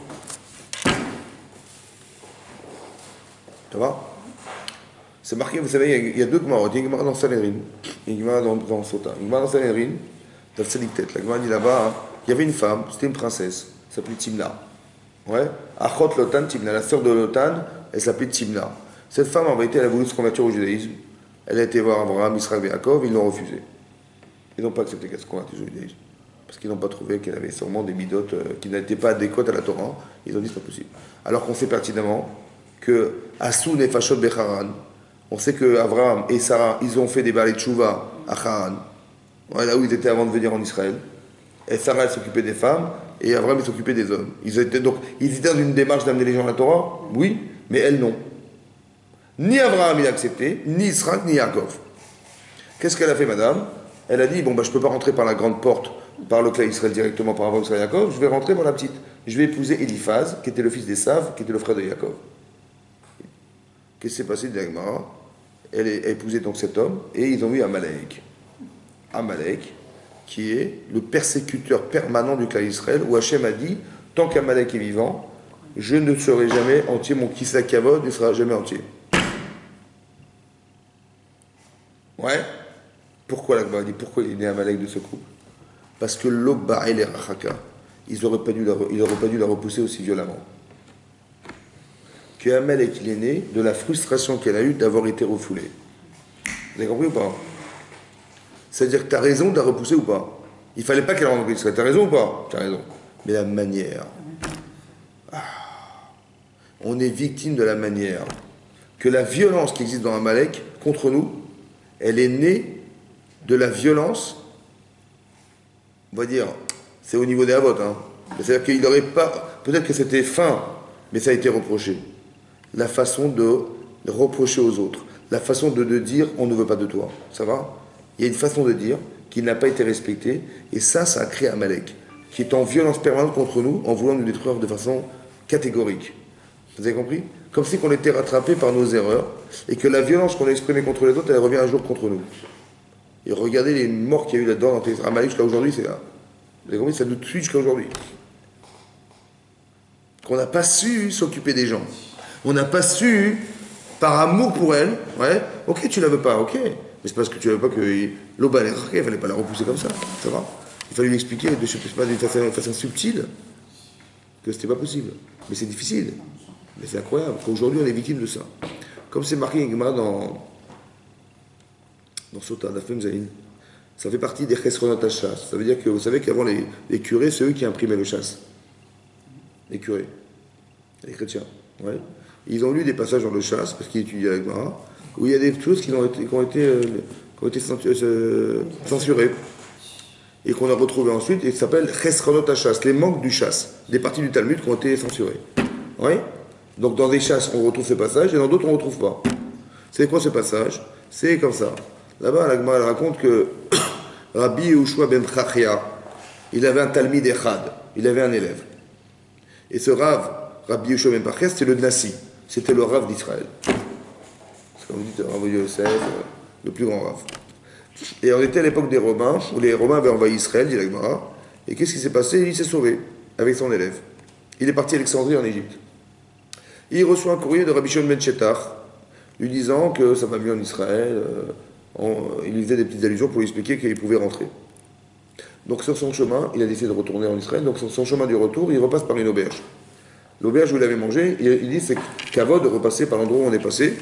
Ça va? C'est marqué, vous savez, il y a deux Gemara. Il y a une Gemara dans Sanhedrin, une Gemara dans Sota. Une Gemara dans Sanhedrin, dans le Tzadik la Gemara dit là-bas, hein, il y avait une femme, c'était une princesse, elle s'appelait Timna. Ouais? Achot Lotan Timna, la sœur de Lotan, elle s'appelait Timna. Cette femme, en vérité, elle a voulu se convertir au judaïsme. Elle a été voir Abraham, Israël et Yaakov, ils l'ont refusé. Ils n'ont pas accepté qu'elle se convertisse au judaïsme. parce qu'ils n'ont pas trouvé qu'elle avait sûrement des midotes qui n'étaient pas adéquates à la Torah. Ils ont dit c'est pas possible. Alors qu'on sait pertinemment que Asun et Fashot Becharan, on sait que Abraham et Sarah, ils ont fait des balais de Tchouva à Haran, là où ils étaient avant de venir en Israël. Et Sarah, elle s'occupait des femmes, et Abraham, il s'occupait des hommes. Ils étaient dans une démarche d'amener les gens à la Torah, oui, mais elle non. Ni Abraham il a accepté, ni Israël, ni Yaakov. Qu'est-ce qu'elle a fait, madame? Elle a dit, bon, je ne peux pas rentrer par la grande porte, par le clan Israël directement, par Abraham, Israël, Yaakov, je vais rentrer par la petite. Je vais épouser Eliphaz, qui était le fils d'Esav, qui était le frère de Yaakov. Qu'est-ce qui s'est passé de Gemara? Elle a épousé donc cet homme, et ils ont eu Amalek. Amalek, qui est le persécuteur permanent du clan Israël, où Hachem a dit, tant qu'Amalek est vivant, je ne serai jamais entier, mon Kisa Kavod ne sera jamais entier. Ouais. Pourquoi la Gemara dit, pourquoi il est né Amalek de ce couple? Parce que l'Obba et les Rachaka, ils n'auraient pas dû la repousser aussi violemment. Que Amalek, il est né de la frustration qu'elle a eue d'avoir été refoulée. Vous avez compris ou pas? C'est-à-dire que tu as raison de la repousser ou pas? Il fallait pas qu'elle rentre en Israël. Tu as raison ou pas? Tu as raison. Mais la manière. On est victime de la manière. Que la violence qui existe dans Amalek contre nous, elle est née de la violence, on va dire, c'est au niveau des Havot, hein. C'est-à-dire qu'il n'aurait pas, peut-être que c'était fin, mais ça a été reproché. La façon de reprocher aux autres, la façon de dire on ne veut pas de toi, ça va? Il y a une façon de dire qui n'a pas été respectée, et ça a créé Amalek, qui est en violence permanente contre nous, en voulant nous détruire de façon catégorique. Vous avez compris? Comme si on était rattrapé par nos erreurs, et que la violence qu'on a exprimée contre les autres, elle revient un jour contre nous. Et regardez les morts qu'il y a eu là-dedans, dans Amalek jusqu'à aujourd'hui, c'est là. Vous avez compris? Ça nous tue jusqu'à aujourd'hui. Qu'on n'a pas su s'occuper des gens. On n'a pas su, par amour pour elle, ouais, ok, tu la veux pas, ok, mais c'est parce que tu ne veux pas que l'Oba, il ne fallait pas la repousser comme ça va? Il fallait lui expliquer, je ne sais pas, d'une façon subtile, que c'était pas possible. Mais c'est difficile. Mais c'est incroyable qu'aujourd'hui on est victime de ça. Comme c'est marqué dans Sota, Dafim Zayin, ça fait partie des Chesronot Hachas. Ça veut dire que vous savez qu'avant les curés, c'est eux qui imprimaient le chasse. Les curés, les chrétiens. Ouais. Ils ont lu des passages dans le chasse, parce qu'ils étudiaient avec Mara, où il y a des choses qui ont été censurées. Et qu'on a retrouvé ensuite, et ça s'appelle Chesronot Hachas, les manques du chasse, des parties du Talmud qui ont été censurées. Oui. Donc dans des chasses, on retrouve ces passages, et dans d'autres, on ne retrouve pas. C'est quoi ce passage? C'est comme ça. Là-bas, la Gemara raconte que Rabbi Yehoshua ben Chachia, il avait un Talmid Echad, il avait un élève. Et ce Rav, Rabbi Yehoshua ben Chachia, c'était le Nassi, c'était le Rav d'Israël. C'est comme vous dites, Rav Yosef, le plus grand Rav. Et on était à l'époque des Romains, où les Romains avaient envahi Israël, dit la Gemara, et qu'est-ce qui s'est passé? Il s'est sauvé, avec son élève. Il est parti à Alexandrie en Égypte. Il reçoit un courrier de Rabbi Shimon ben Shetach, lui disant que ça va mieux en Israël. Il lui faisait des petites allusions pour lui expliquer qu'il pouvait rentrer. Donc sur son chemin, il a décidé de retourner en Israël. Donc sur son chemin du retour, il repasse par une auberge. L'auberge où il avait mangé, il dit c'est kavod de repasser par l'endroit où on est passé.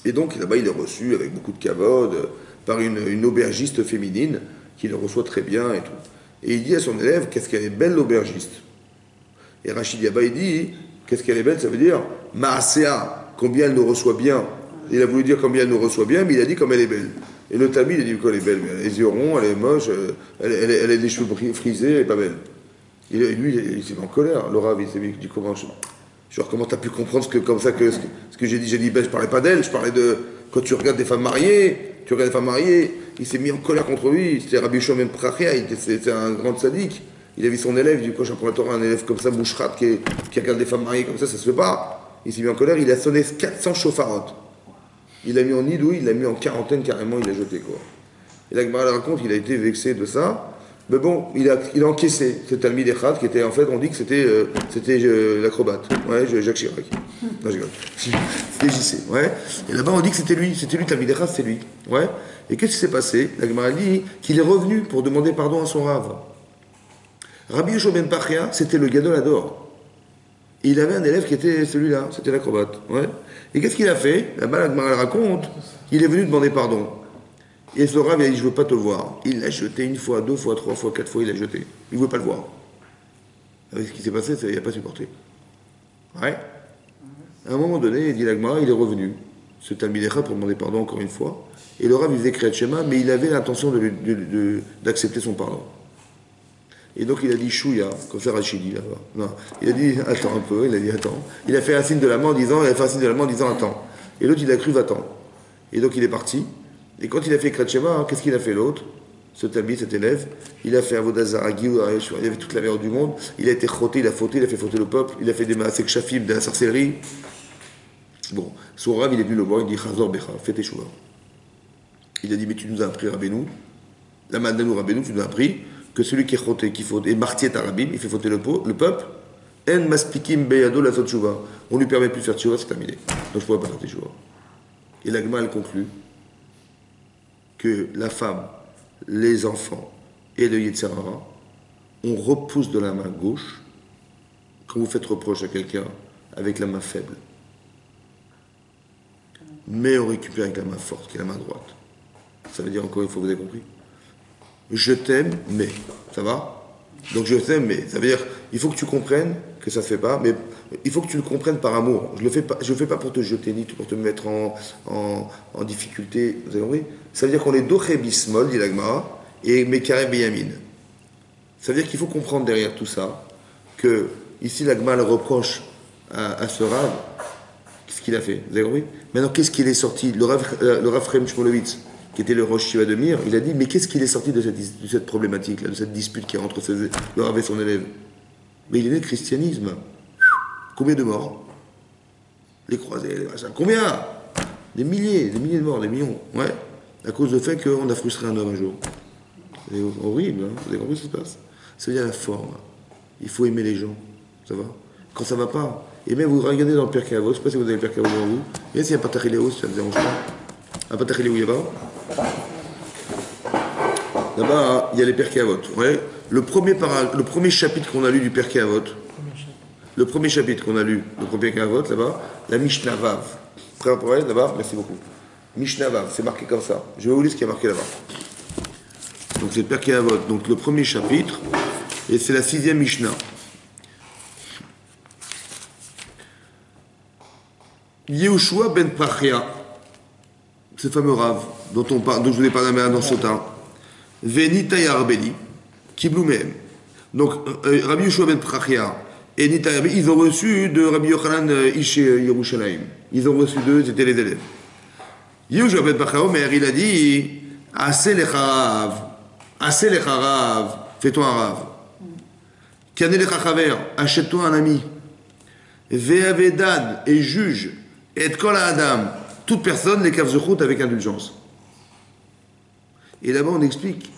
Et donc là-bas, il est reçu avec beaucoup de kavod par une aubergiste féminine qui le reçoit très bien et tout. Et il dit à son élève, qu'est-ce qu'elle est belle l'aubergiste. Et Rachid Yaba, il dit, qu'est-ce qu'elle est belle, ça veut dire Maasea, combien elle nous reçoit bien. Il a voulu dire combien elle nous reçoit bien, mais il a dit comme elle est belle. Et le Talmud, il a dit qu'elle est belle, mais elle a les yeux ronds, elle est moche, elle a des cheveux frisés, elle est pas belle. Et lui, il s'est mis en colère. Le Rav, il s'est mis, il dit comment genre, comment t'as pu comprendre ce que j'ai dit? J'ai dit, je parlais pas d'elle, je parlais de, quand tu regardes des femmes mariées, il s'est mis en colère contre lui. C'était Rabbi Shimon ben Chachia, c'était un grand sadique. Il a vu son élève, il dit, quand j'apprends la Torah, un élève comme ça, mouchrat, qui regarde des femmes mariées comme ça se fait pas. Il s'est mis en colère, il a sonné 400 chauffarottes. Il l'a mis en nidouille, il l'a mis en quarantaine carrément, il l'a jeté quoi. Et la Gemara raconte qu'il a été vexé de ça. Mais bon, il a encaissé ce Talmid Echad qui était, en fait, on dit que c'était l'acrobate. Ouais, Jacques Chirac. Non, je rigole. C'était JC. Ouais. Et là-bas, on dit que c'était lui, Talmid Echad, c'est lui. Ouais. Et qu'est-ce qui s'est passé? La Gemara dit qu'il est revenu pour demander pardon à son Rav. Rabbi Yehoshua ben Chachia, c'était le Gadol Hador. Et il avait un élève qui était celui-là, c'était l'acrobate. Ouais. Et qu'est-ce qu'il a fait? Là-bas, la Gemara raconte, il est venu demander pardon. Et ce Rav, il a dit, je veux pas te voir. Il l'a jeté une fois, 2 fois, 3 fois, 4 fois, il l'a jeté. Il ne veut pas le voir. Avec ce qui s'est passé, il n'a pas supporté. Ouais. À un moment donné, il dit l'Agmara, il est revenu. Ce Talmidécha pour demander pardon encore une fois. Et le Rav, il faisait Kriyat Shema, mais il avait l'intention d'accepter son pardon. Et donc il a dit Chouya, comme ça Rachidi là-bas. Non, il a dit attends un peu, il a dit attends. Il a fait un signe de la main en disant, attends. Et l'autre il a cru va-t'en. Et donc il est parti. Et quand il a fait Kriyat Shema, qu'est-ce qu'il a fait l'autre? Ce Talmid, cet élève, il a fait Avodah Zarah, il avait toute la merde du monde, il a été frotté, il a fait fauter le peuple, il a fait des maasek shafim, de la sorcellerie. Bon, son Rav, il est venu le voir, il dit Chazor Becha, fais tes choix. Il a dit mais tu nous as appris Rabbeinu, la Madnanou Rabbeinu, tu nous as appris que celui qui est frotté, qui faute, et martier tarabim, il fait fauter le peuple, en maspikim beyado la sotchouva. On lui permet plus de faire tchouva, c'est terminé. Donc je ne pourrais pas faire tchouva. Et l'Agma, elle conclut que la femme, les enfants et le Yetzer Hara, on repousse de la main gauche quand vous faites reproche à quelqu'un avec la main faible. Mais on récupère avec la main forte, qui est la main droite. Ça veut dire encore une fois, vous avez compris? Je t'aime, mais. Ça va? Donc je t'aime, mais. Ça veut dire, il faut que tu comprennes que ça ne se fait pas, mais il faut que tu le comprennes par amour. Je le fais pas pour te jeter, ni pour te mettre en difficulté. Vous avez compris? Ça veut dire qu'on est doché bismol, dit l'Agmara, et Mekare Beyamin. Ça veut dire qu'il faut comprendre derrière tout ça que, ici, l'Agmara le reproche à ce Rav. Qu'est-ce qu'il a fait? Vous avez compris? Maintenant, qu'est-ce qu'il est sorti? Le Rav Chaim Shmulevitz, qui était le Rosh Shiva de Mir, il a dit, mais qu'est-ce qu'il est sorti de cette problématique-là, de cette dispute qui est entre le Rav et son élève? Mais il est né de christianisme. Combien de morts? Les croisés, les machins. Combien? Des milliers de morts, des millions. Ouais. À cause du fait qu'on a frustré un homme un jour. C'est horrible, hein? Vous avez compris ce qui se passe? Ça veut dire la forme. Il faut aimer les gens. Ça va? Quand ça va pas. Et même vous regardez dans le Pirkei Avot, je ne sais pas si vous avez le Pirkei Avot devant vous. Et s'il y a un Patachiléo, si ça ne vous dérange pas. Un Patachiléo, il y a pas? Là-bas, il y a les Pirkei Avot. Ouais. Le premier chapitre qu'on a lu du Pirkei Avot, le premier chapitre qu'on a lu, le premier Pirkei Avot, là-bas, la Mishnah Vav. Frère pour elle, là-bas, merci beaucoup. Mishnah Vav, c'est marqué comme ça. Je vais vous lire ce qui est marqué là-bas. Donc c'est le Pirkei Avot, donc le premier chapitre, et c'est la 6e Mishnah. Yehoshua ben Prachia, ce fameux Rav dont je vous ai parlé dans ce temps, Venita Yarbeli, Kiblou Mehem. Donc Rabbi Yehoshua ben Prachia et Nita Yarbeli, ils ont reçu de Rabbi Yochanan Ish Yerushalayim. Ils ont reçu d'eux, c'était les élèves. Yehoshua ben Prachia, Omer, il a dit Assez lecha Rav, fais-toi un Rav. Kane lecha Chaver, achète-toi un ami. Ve'avedan, et juge. Et kol adam, toute personne, les kavzechut avec indulgence. Et là-bas, on explique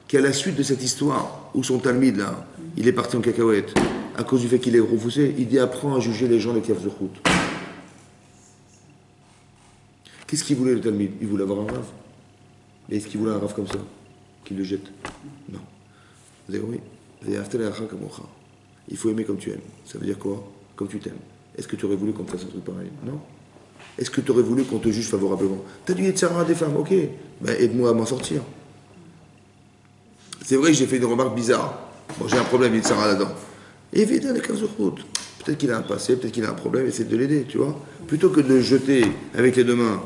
qu'à la suite de cette histoire, où son Talmid, là, il est parti en cacahuète, à cause du fait qu'il est repoussé, il dit apprends à juger les gens les kavzechut. Qu'est-ce qu'il voulait le Talmid? Il voulait avoir un Rav. Mais est-ce qu'il voulait un Rav comme ça? Qu'il le jette? Non. Vous avez compris? Il faut aimer comme tu aimes. Ça veut dire quoi? Comme tu t'aimes. Est-ce que tu aurais voulu qu'on te fasse un truc pareil? Non. Est-ce que tu aurais voulu qu'on te juge favorablement? T'as dû être à des femmes, ok. Ben aide-moi à m'en sortir. C'est vrai que j'ai fait une remarque bizarre. Bon, j'ai un problème, il y a Sarah là-dedans. Évite les 15 routes. Peut-être qu'il a un passé, peut-être qu'il a un problème, essaie de l'aider, tu vois. Plutôt que de le jeter avec les deux mains.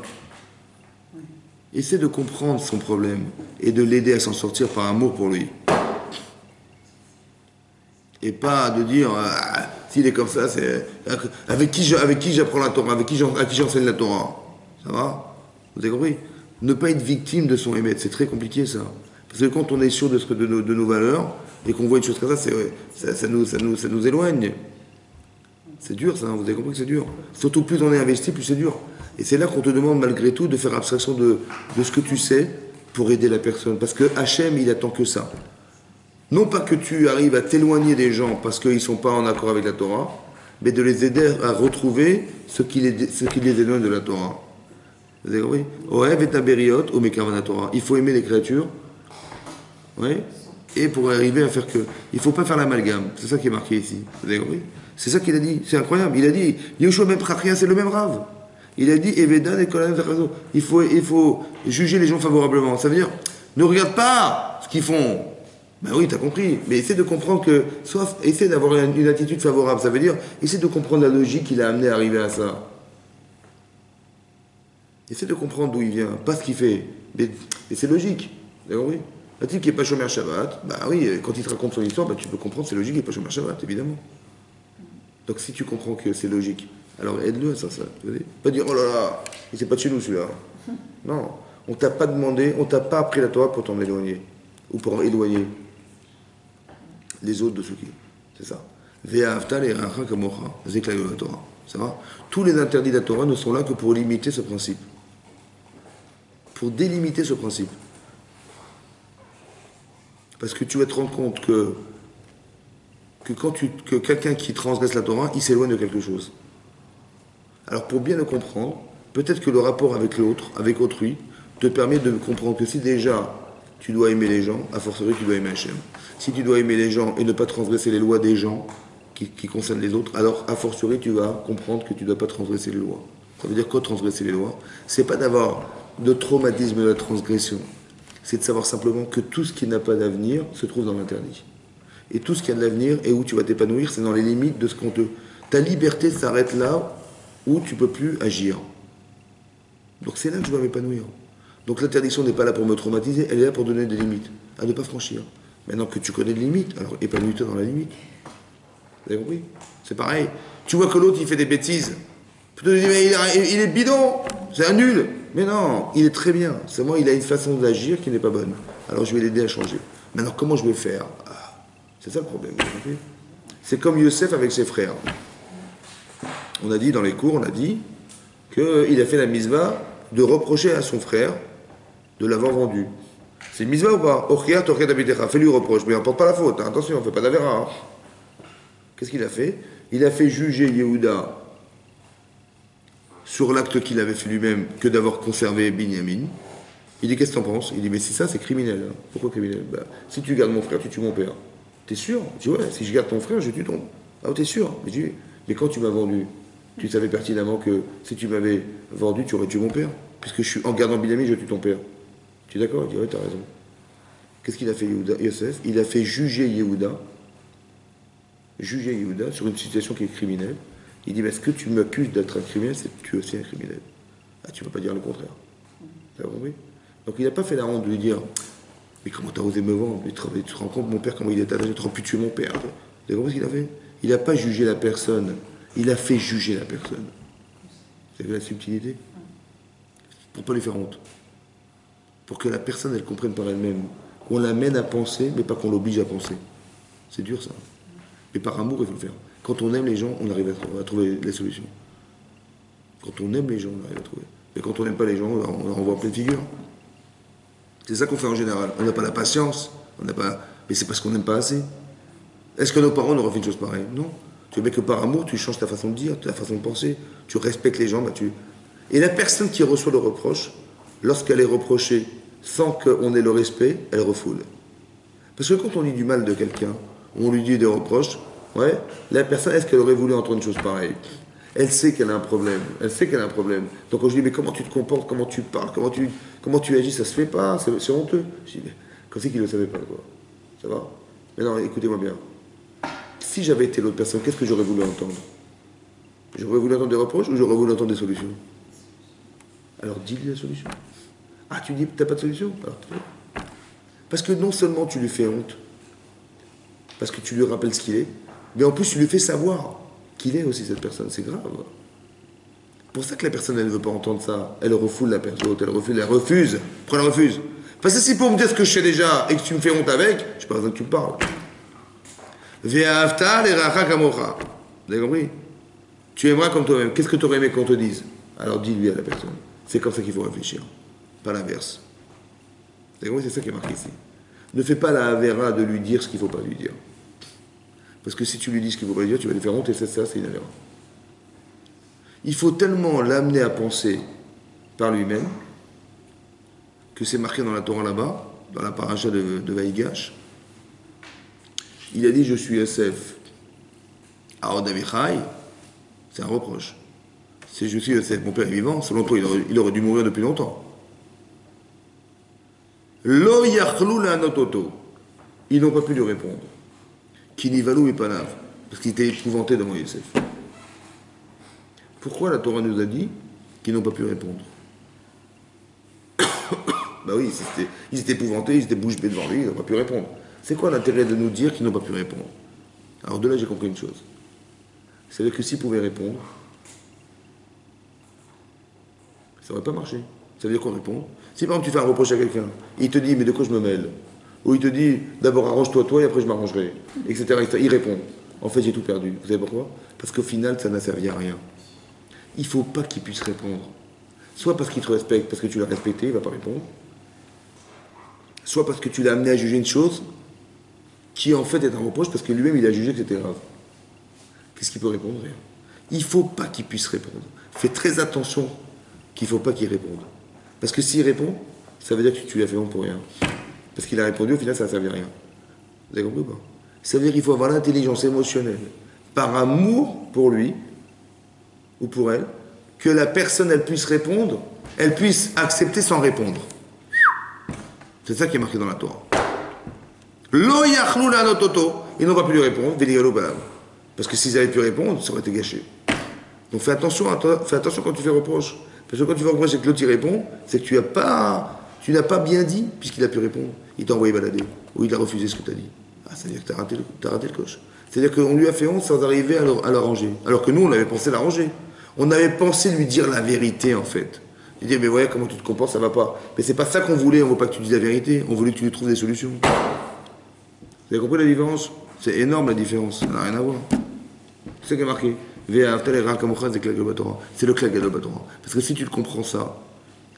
Essaie de comprendre son problème et de l'aider à s'en sortir par amour pour lui. Et pas de dire s'il est comme ça, c'est avec qui j'apprends la Torah, à qui j'enseigne la Torah. Ça va? Vous avez compris? Ne pas être victime de son émet, c'est très compliqué ça. Parce que quand on est sûr de nos valeurs et qu'on voit une chose comme ça, ça nous éloigne. C'est dur ça, vous avez compris que c'est dur. Surtout plus on est investi, plus c'est dur. Et c'est là qu'on te demande malgré tout de faire abstraction de ce que tu sais pour aider la personne. Parce que Hachem, il attend que ça. Non pas que tu arrives à t'éloigner des gens parce qu'ils ne sont pas en accord avec la Torah, mais de les aider à retrouver ce qui les éloigne de la Torah. Vous avez compris? Ohev et aberiot, o mekavana Torah. Il faut aimer les créatures. Oui. Et pour arriver à faire que. Il ne faut pas faire l'amalgame. C'est ça qui est marqué ici. Vous avez compris? C'est ça qu'il a dit. C'est incroyable. Il a dit Yehoshua ben Prachia, c'est le même Rav. Il a dit Eveda et Kolan Zakazo. Il faut juger les gens favorablement. Ça veut dire, ne regarde pas ce qu'ils font. Ben oui, tu as compris. Mais essaie de comprendre que, essaie d'avoir une attitude favorable. Ça veut dire, essaie de comprendre la logique qui l'a amené à arriver à ça. Essaie de comprendre d'où il vient, pas ce qu'il fait. Mais c'est logique. D'accord, oui. Un type qui n'est pas chômeur Shabbat, bah oui, quand il te raconte son histoire, bah, tu peux comprendre c'est logique qu'il n'est pas chômeur Shabbat, évidemment. Donc si tu comprends que c'est logique, alors aide-le à ça. Pas dire, oh là là, il c'est pas de chez nous celui-là. Non, on t'a pas demandé, on t'a pas appris la Torah pour t'en éloigner. Ou pour éloigner les autres de ceux qui. C'est ça. Ve'ahavta le'reacha kamocha, zéclat de la Torah. Ça va? Tous les interdits de la Torah ne sont là que pour limiter ce principe. Pour délimiter ce principe. Parce que tu vas te rendre compte que quelqu'un qui transgresse la Torah, il s'éloigne de quelque chose. Alors pour bien le comprendre, peut-être que le rapport avec l'autre, avec autrui, te permet de comprendre que si déjà tu dois aimer les gens, a fortiori tu dois aimer Hachem. Si tu dois aimer les gens et ne pas transgresser les lois des gens qui concernent les autres, alors a fortiori tu vas comprendre que tu ne dois pas transgresser les lois. Ça veut dire quoi transgresser les lois? C'est pas d'avoir de traumatisme de la transgression. C'est de savoir simplement que tout ce qui n'a pas d'avenir se trouve dans l'interdit. Et tout ce qui a de l'avenir et où tu vas t'épanouir, c'est dans les limites de ce qu'on te... Ta liberté s'arrête là où tu ne peux plus agir. Donc c'est là que je dois m'épanouir. Donc l'interdiction n'est pas là pour me traumatiser, elle est là pour donner des limites, à ne pas franchir. Maintenant que tu connais des limites, alors épanouis-toi dans la limite. Vous avez compris? C'est pareil. Tu vois que l'autre, il fait des bêtises. Tu te dis, mais il est bidon, c'est un nul. Mais non, il est très bien. Seulement, il a une façon d'agir qui n'est pas bonne. Alors, je vais l'aider à changer. Maintenant, comment je vais faire? C'est ça le problème. C'est comme Yosef avec ses frères. On a dit dans les cours, on a dit qu'il a fait la misva de reprocher à son frère de l'avoir vendu. C'est une misva ou pas? Fais-lui reproche, mais on ne porte pas la faute. Hein. Attention, on ne fait pas d'avéra. Hein. Qu'est-ce qu'il a fait? Il a fait juger Yehuda sur l'acte qu'il avait fait lui-même que d'avoir conservé Binyamin. Il dit, qu'est-ce que t'en penses? Il dit, mais si ça, c'est criminel. Hein. Pourquoi criminel? Si tu gardes mon frère, tu tues mon père. T'es sûr? Je dis, ouais, si je garde ton frère, je tue ton... Ah, t'es sûr? Je dis, mais quand tu m'as vendu, tu savais pertinemment que si tu m'avais vendu, tu aurais tué mon père. Puisque en gardant Binyamin, je tue ton père. Tu es d'accord? Il dit, ouais, t'as raison. Qu'est-ce qu'il a fait Yosef? Il a fait juger Yehuda sur une situation qui est criminelle. Il dit, mais est-ce que tu m'accuses d'être un criminel? C'est que tu es aussi un criminel. Ah, tu ne peux pas dire le contraire. T'as compris? Donc il n'a pas fait la honte de lui dire, mais comment t'as osé me vendre? Tu te rends compte, mon père, comment il est attaché? Tu aurais pu tuer mon père. T'as compris ce qu'il a fait? Il n'a pas jugé la personne. Il a fait juger la personne. C'est la subtilité? Pour ne pas lui faire honte. Pour que la personne, elle comprenne par elle-même. Qu'on l'amène à penser, mais pas qu'on l'oblige à penser. C'est dur, ça. Mais par amour, il faut le faire. Quand on aime les gens, on arrive à trouver les solutions. Quand on aime les gens, on arrive à trouver. Mais quand on n'aime pas les gens, on leur envoie plein de figures. C'est ça qu'on fait en général. On n'a pas la patience, mais c'est parce qu'on n'aime pas assez. Est-ce que nos parents n'auraient fait une chose pareille? Non. Tu veux que par amour, tu changes ta façon de dire, ta façon de penser. Tu respectes les gens, Et la personne qui reçoit le reproche, lorsqu'elle est reprochée sans qu'on ait le respect, elle refoule. Parce que quand on dit du mal de quelqu'un, on lui dit des reproches, ouais, la personne, est-ce qu'elle aurait voulu entendre une chose pareille? Elle sait qu'elle a un problème. Donc quand je dis, mais comment tu te comportes, comment tu parles, comment tu agis, ça se fait pas, c'est honteux. Je dis, mais quand c'est qu'il ne le savait pas, quoi? Ça va? Mais non, écoutez-moi bien. Si j'avais été l'autre personne, qu'est-ce que j'aurais voulu entendre? J'aurais voulu entendre des reproches ou j'aurais voulu entendre des solutions? Alors dis-lui la solution. Ah, tu dis que tu n'as pas de solution? Alors, parce que non seulement tu lui fais honte, parce que tu lui rappelles ce qu'il est, mais en plus tu lui fais savoir qu'il est aussi cette personne. C'est grave. C'est pour ça que la personne, elle ne veut pas entendre ça. Elle refoule la personne, elle refuse. Pourquoi elle refuse? Parce que si pour me dire ce que je sais déjà et que tu me fais honte avec, je n'ai pas besoin que tu me parles. Ve'ahavta le'reacha kamocha. Vous avez compris? Tu aimeras comme toi-même. Qu'est-ce que tu aurais aimé qu'on te dise? Alors dis-lui à la personne. C'est comme ça qu'il faut réfléchir. Pas l'inverse. Vous avez compris? C'est ça qui est marqué ici. Ne fais pas la avéra de lui dire ce qu'il ne faut pas lui dire. Parce que si tu lui dis ce qu'il ne faut pas lui dire, tu vas lui faire honte et ça, c'est une avéra. Il faut tellement l'amener à penser par lui-même que c'est marqué dans la Torah là-bas, dans la paracha de Vaïgash. Il a dit, je suis Yosef. Aod Avichai, c'est un reproche. Si je suis Yosef, mon père est vivant, selon toi, il aurait dû mourir depuis longtemps. Lo yachlou la'anototo. Ils n'ont pas pu lui répondre. Kinivalou et panav. Parce qu'ils étaient épouvantés devant Yosef. Pourquoi la Torah nous a dit qu'ils n'ont pas pu répondre? Bah oui, ils étaient épouvantés, ils étaient bouche bée devant lui, ils n'ont pas pu répondre. C'est quoi l'intérêt de nous dire qu'ils n'ont pas pu répondre? Alors de là, j'ai compris une chose. C'est-à-dire que s'ils pouvaient répondre, ça n'aurait pas marché. Ça veut dire qu'on répond. Si par exemple tu fais un reproche à quelqu'un, il te dit mais de quoi je me mêle? Ou il te dit d'abord arrange-toi toi et après je m'arrangerai, etc., etc. Il répond. En fait j'ai tout perdu. Vous savez pourquoi? Parce qu'au final ça n'a servi à rien. Il ne faut pas qu'il puisse répondre. Soit parce qu'il te respecte, parce que tu l'as respecté, il ne va pas répondre. Soit parce que tu l'as amené à juger une chose qui en fait est un reproche parce que lui-même il a jugé que c'était grave. Qu'est-ce qu'il peut répondre? Rien. Il ne faut pas qu'il puisse répondre. Fais très attention qu'il ne faut pas qu'il réponde. Parce que s'il répond, ça veut dire que tu lui as fait honte pour rien. Parce qu'il a répondu, au final ça n'a servi à rien. Vous avez compris ou pas? Ça veut dire qu'il faut avoir l'intelligence émotionnelle, par amour pour lui, ou pour elle, que la personne elle puisse répondre, elle puisse accepter sans répondre. C'est ça qui est marqué dans la Torah. Lo yachlou la'anototo. Ils n'ont pas pu lui répondre, véligalo balav. Parce que s'ils avaient pu répondre, ça aurait été gâché. Donc fais attention quand tu fais reproche. Parce que quand tu fais reproche et que l'autre y répond, c'est que tu n'as pas bien dit, puisqu'il a pu répondre. Il t'a envoyé balader, ou il a refusé ce que tu as dit. Ah, ça veut dire que tu as raté le coche. C'est-à-dire qu'on lui a fait honte sans arriver à l'arranger. Alors que nous, on avait pensé l'arranger. On avait pensé lui dire la vérité, en fait. Il dit, mais voyez comment tu te comportes, ça va pas. Mais c'est pas ça qu'on voulait, on veut pas que tu dises la vérité, on voulait que tu lui trouves des solutions. Vous avez compris la différence? C'est énorme la différence, ça n'a rien à voir. C'est ça qui est marqué. C'est le klal gadol batorah. Parce que si tu comprends ça,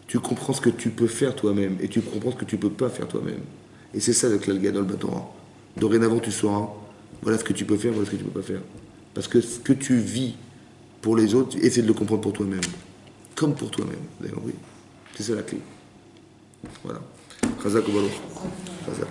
tu comprends ce que tu peux faire toi-même, et tu comprends ce que tu peux pas faire toi-même. Et c'est ça le klal gadol batorah. Dorénavant, tu sauras, voilà ce que tu peux faire, voilà ce que tu peux pas faire. Parce que ce que tu vis pour les autres, essaie de le comprendre pour toi-même. Comme pour toi-même. Vous avez compris? C'est ça la clé. Voilà. Chazak ou Baruch. Chazak.